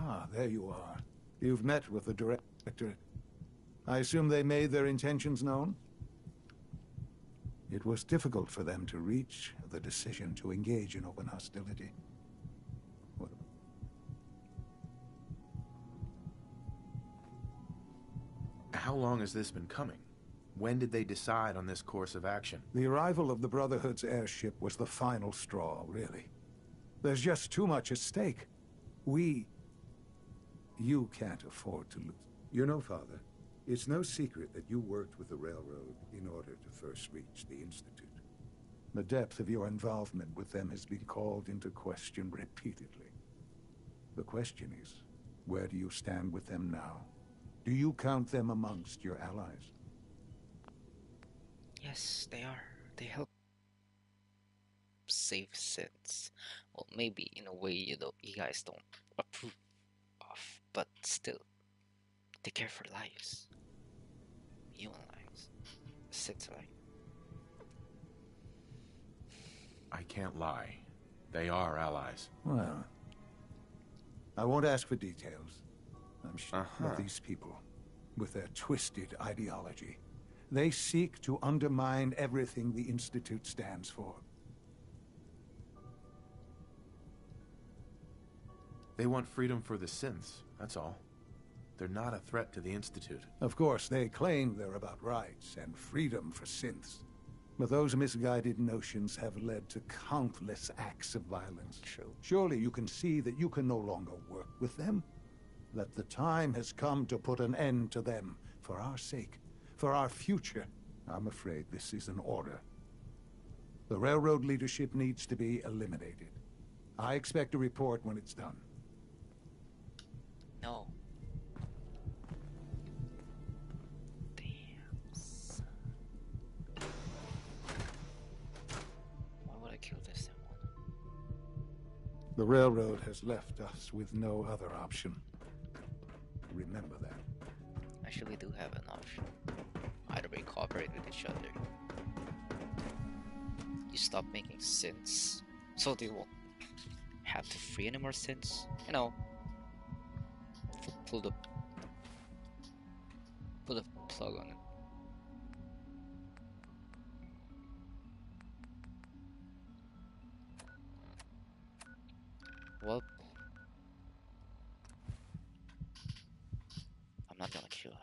Ah, there you are. You've met with the Director. I assume they made their intentions known? It was difficult for them to reach the decision to engage in open hostility. How long has this been coming? When did they decide on this course of action? The arrival of the Brotherhood's airship was the final straw, really. There's just too much at stake. You can't afford to lose. You know, Father, it's no secret that you worked with the Railroad in order to first reach the Institute. The depth of your involvement with them has been called into question repeatedly. The question is, where do you stand with them now? Do you count them amongst your allies? Yes, they are. They help save synths. Well, maybe in a way you guys don't approve of, but still, they care for lives, human lives, synths life. I can't lie. They are allies. Well, I won't ask for details. I'm sure that these people, with their twisted ideology, they seek to undermine everything the Institute stands for. They want freedom for the synths, that's all. They're not a threat to the Institute. Of course, they claim they're about rights and freedom for synths. But those misguided notions have led to countless acts of violence. True. Surely you can see that you can no longer work with them. That the time has come to put an end to them, for our sake, for our future. I'm afraid this is an order. The railroad leadership needs to be eliminated. I expect a report when it's done. No. Why would I kill this one? The railroad has left us with no other option. Remember that. Actually, we do have an option. Either we cooperate with each other. You stop making sins, so they won't have to free any more sins. You know, pull the plug on it. Well, I'm not gonna kill her.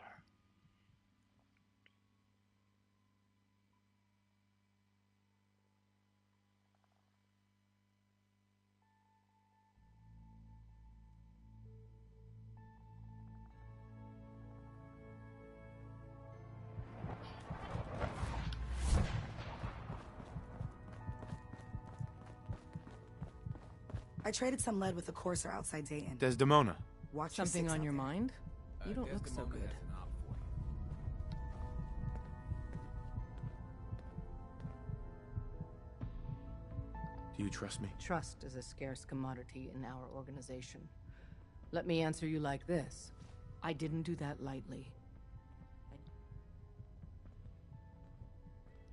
I traded some lead with the courser outside Dayton. Desdemona. Watch Something on your mind? You don't look so good. Do you trust me? Trust is a scarce commodity in our organization. Let me answer you like this. I didn't do that lightly.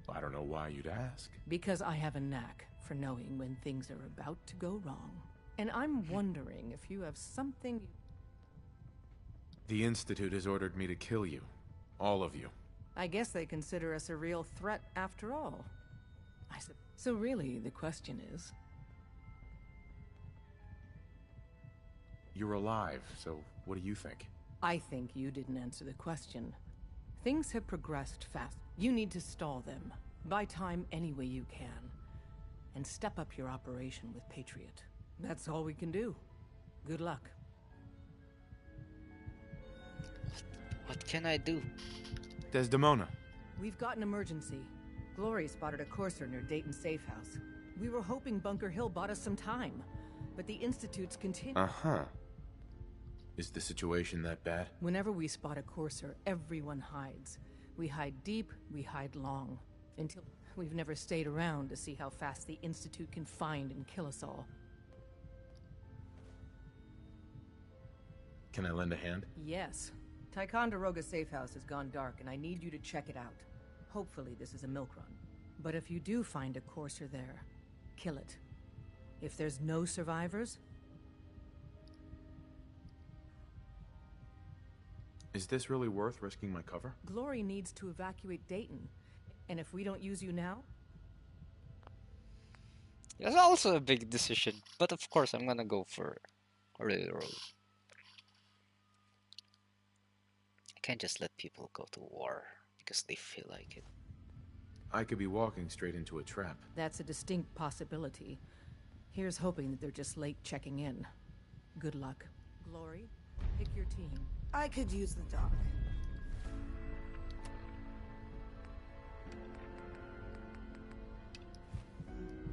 I don't know why you'd ask. Because I have a knack for knowing when things are about to go wrong. And I'm wondering if you have something... The Institute has ordered me to kill you. All of you. I guess they consider us a real threat after all. So really, the question is... You're alive, so what do you think? I think you didn't answer the question. Things have progressed fast. You need to stall them. Buy time any way you can. And step up your operation with Patriot. That's all we can do. Good luck. What can I do? Desdemona. We've got an emergency. Glory spotted a courser near Dayton Safe House. We were hoping Bunker Hill bought us some time, but the Institute's continue. Uh-huh. Is the situation that bad? Whenever we spot a courser, everyone hides. We hide deep, we hide long. Until we've never stayed around to see how fast the Institute can find and kill us all. Can I lend a hand? Yes. Ticonderoga Safe House has gone dark, and I need you to check it out. Hopefully this is a milk run. But if you do find a courser there, kill it. If there's no survivors... Is this really worth risking my cover? Glory needs to evacuate Dayton. And if we don't use you now... It's also a big decision, but of course I'm gonna go for a railroad. I can't just let people go to war because they feel like it. I could be walking straight into a trap. That's a distinct possibility. Here's hoping that they're just late checking in. Good luck. Glory, pick your team. I could use the dock.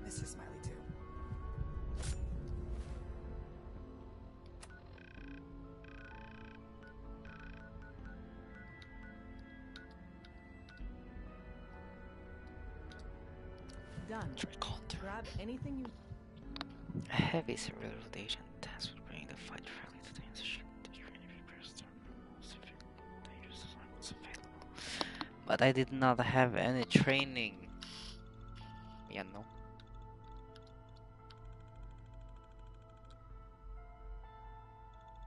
Mr. Smiley, too. Done. Grab anything you... A heavy serial rotation task will bring the fight fairly to the institution. But I did not have any training. Yeah, no.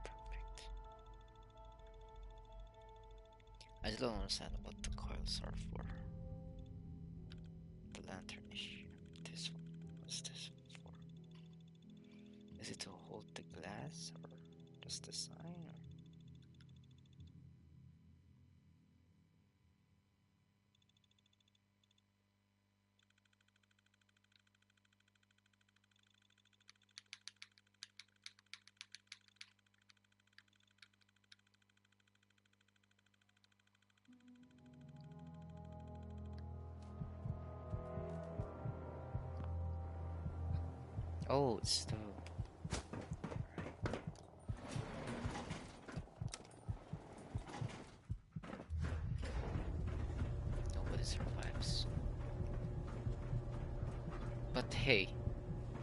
Perfect. I just don't understand what the coils are for. The lantern issue. This one. What's this one for? Is it to hold the glass or just the sign? Or? Oh, it's still. Nobody survives. But hey,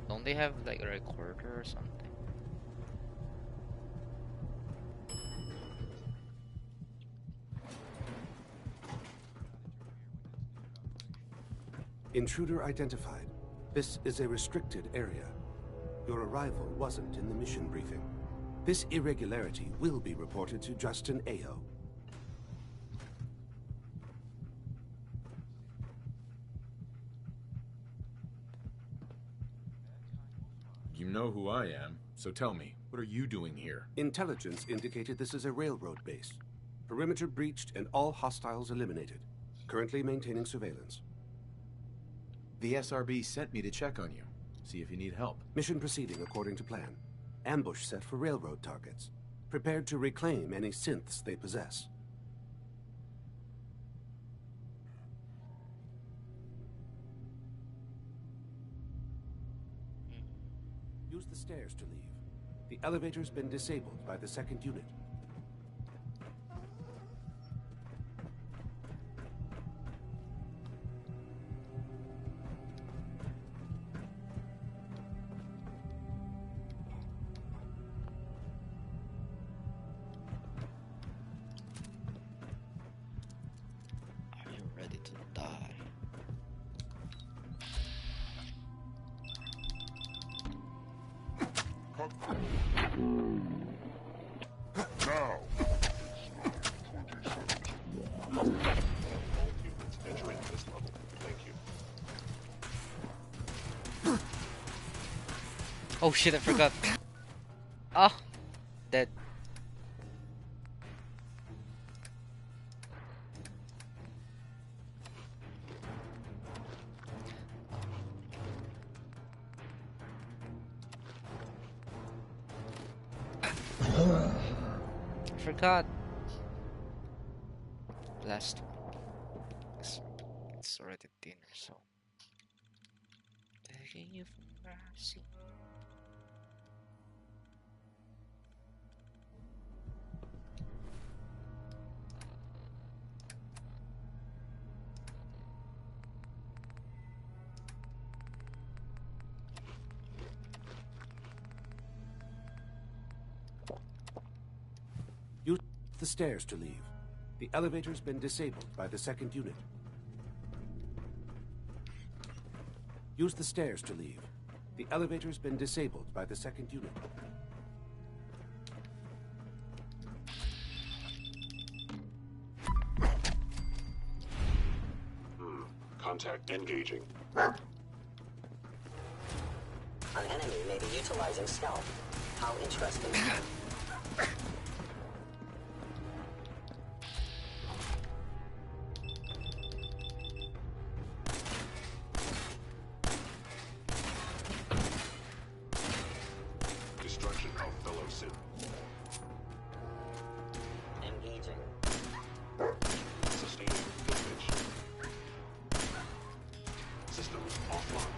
don't they have like a recorder or something? Intruder identified. This is a restricted area. Your arrival wasn't in the mission briefing. This irregularity will be reported to Justin Ayo. You know who I am, so tell me, what are you doing here? Intelligence indicated this is a railroad base. Perimeter breached and all hostiles eliminated. Currently maintaining surveillance. The SRB sent me to check on you, see if you need help. Mission proceeding according to plan. Ambush set for railroad targets. Prepared to reclaim any synths they possess. Use the stairs to leave. The elevator's been disabled by the second unit. Are you ready to die? Now! Entering this level. Thank you. Oh shit, I forgot. Ah, dead. Forgot. Last one. It's already dinner, so. Begging you for mercy. Use the stairs to leave. The elevator's been disabled by the second unit. Use the stairs to leave. The elevator's been disabled by the second unit. Contact engaging. An enemy may be utilizing stealth. How interesting. Destruction of fellow synth. Engaging. Sustaining damage. System offline.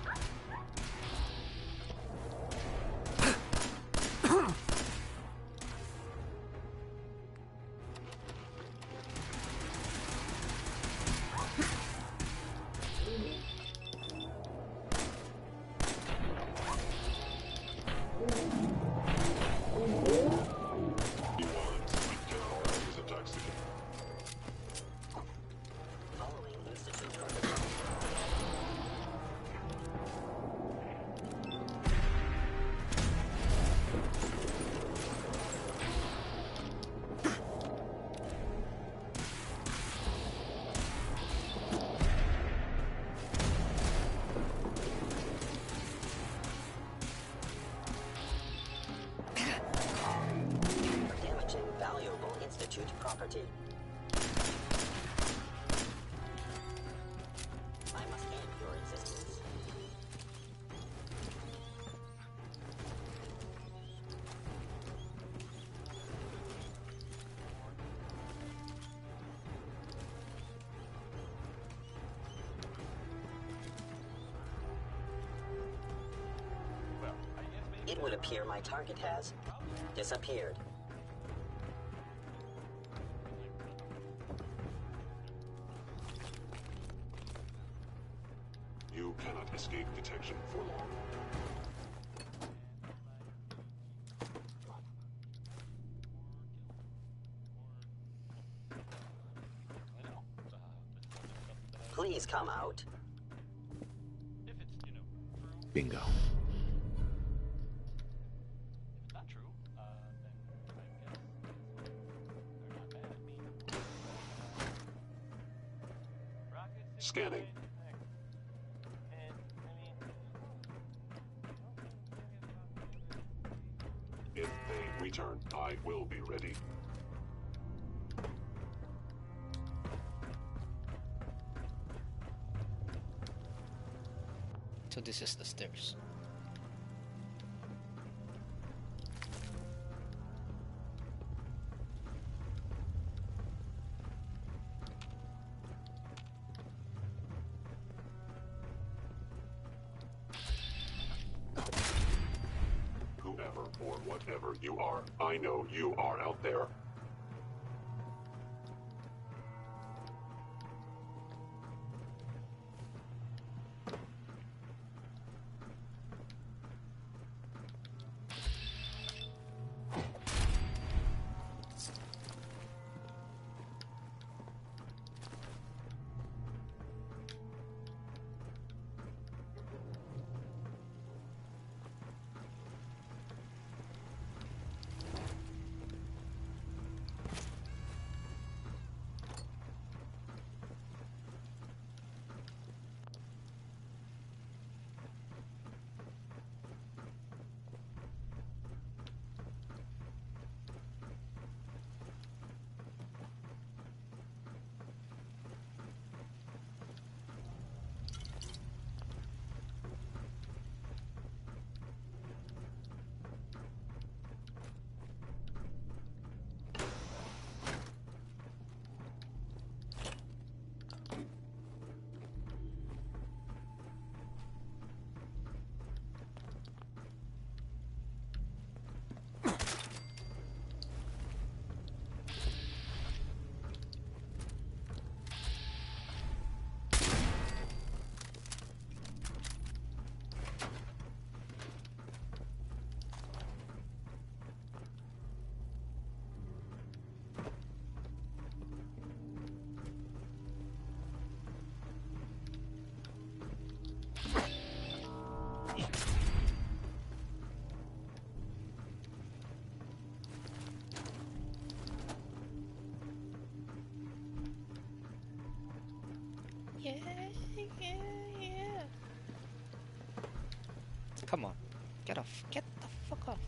It would appear my target has disappeared. You cannot escape detection for long. Please come out. Bingo. Scanning. If they return, I will be ready. So this is the stairs. Whoever or whatever you are, I know you are out there. Yeah, yeah, yeah. Come on. Get off. Get the fuck off.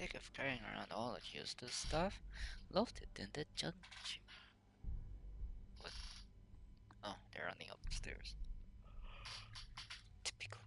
Sick of carrying around all that useless stuff. Left it in the junk. What? Oh, they're running upstairs. Typical.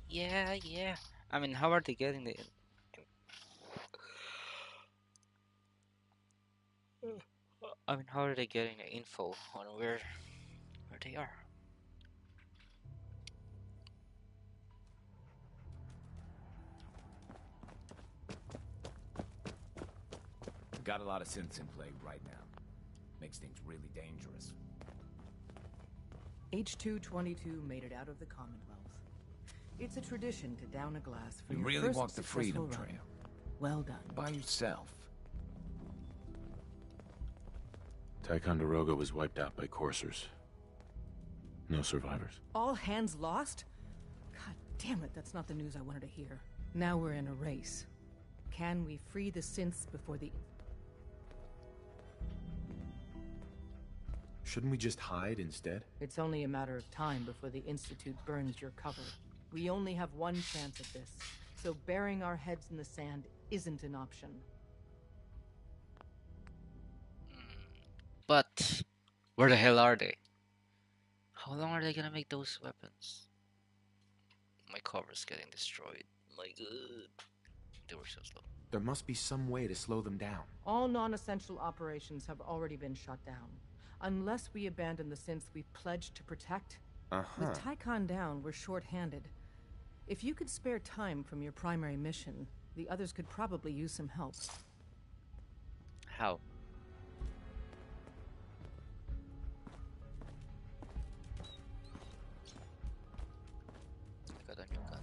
Yeah. I mean, how are they getting the? I mean, how are they getting the info on where they are? Got a lot of synths in play right now. Makes things really dangerous. H-222 made it out of the Commonwealth. It's a tradition to down a glass for You your really first walked the successful freedom run. trail. Well done. By yourself. Ticonderoga was wiped out by coursers. No survivors. All hands lost? God damn it, that's not the news I wanted to hear. Now we're in a race. Can we free the synths before the... Shouldn't we just hide instead? It's only a matter of time before the Institute burns your cover. We only have one chance at this, so burying our heads in the sand isn't an option. But where the hell are they? How long are they gonna make those weapons? My cover's getting destroyed. My god. They were so slow. There must be some way to slow them down. All non-essential operations have already been shut down. Unless we abandon the synths we pledged to protect. With Tycon down, we're short-handed. If you could spare time from your primary mission, the others could probably use some help. How? I got a new gun.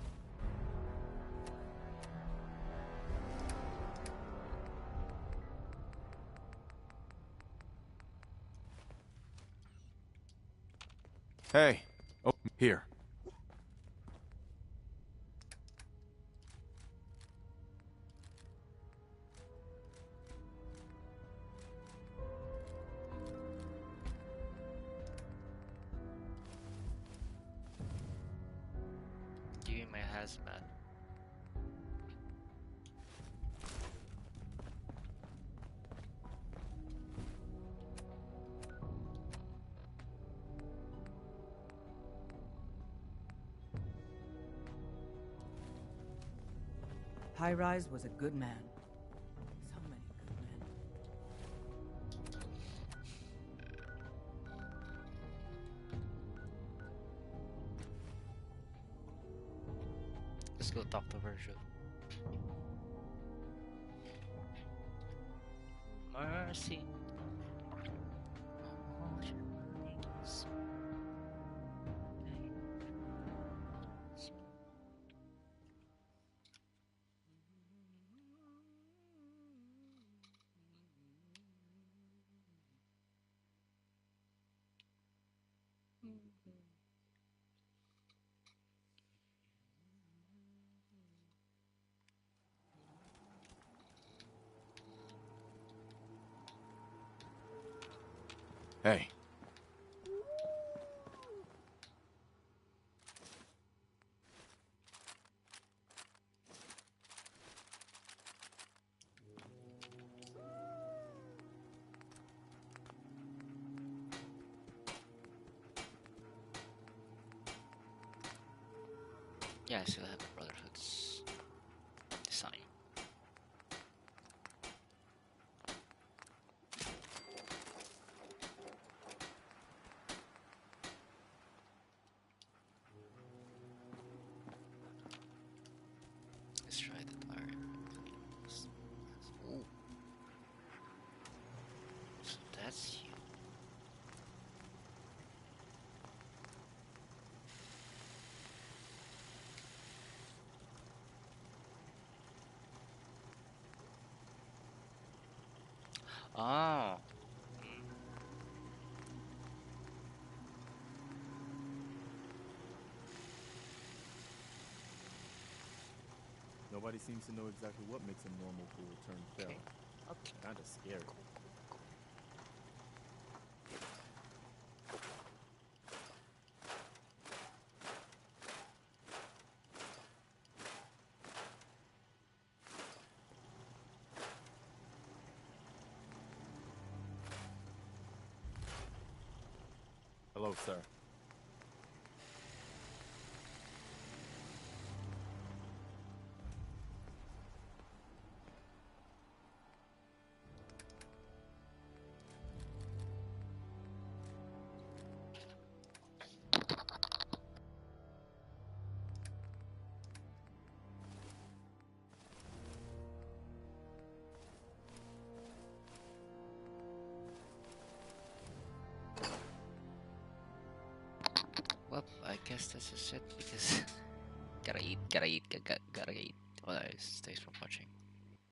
Hey! Oh, here. Give me my hazmat. High-Rise was a good man. So many good men. Let's go talk to Virgil. Mercy. Hey. Yeah, I still have the Brotherhood's design. Let's try the fire. Ooh. So that's you. Oh. Nobody seems to know exactly what makes a normal pool turn feral. Okay. Kinda scary. Hello, sir. Well, I guess this is it because gotta eat, gotta eat, gotta eat. Well, guys, thanks for watching.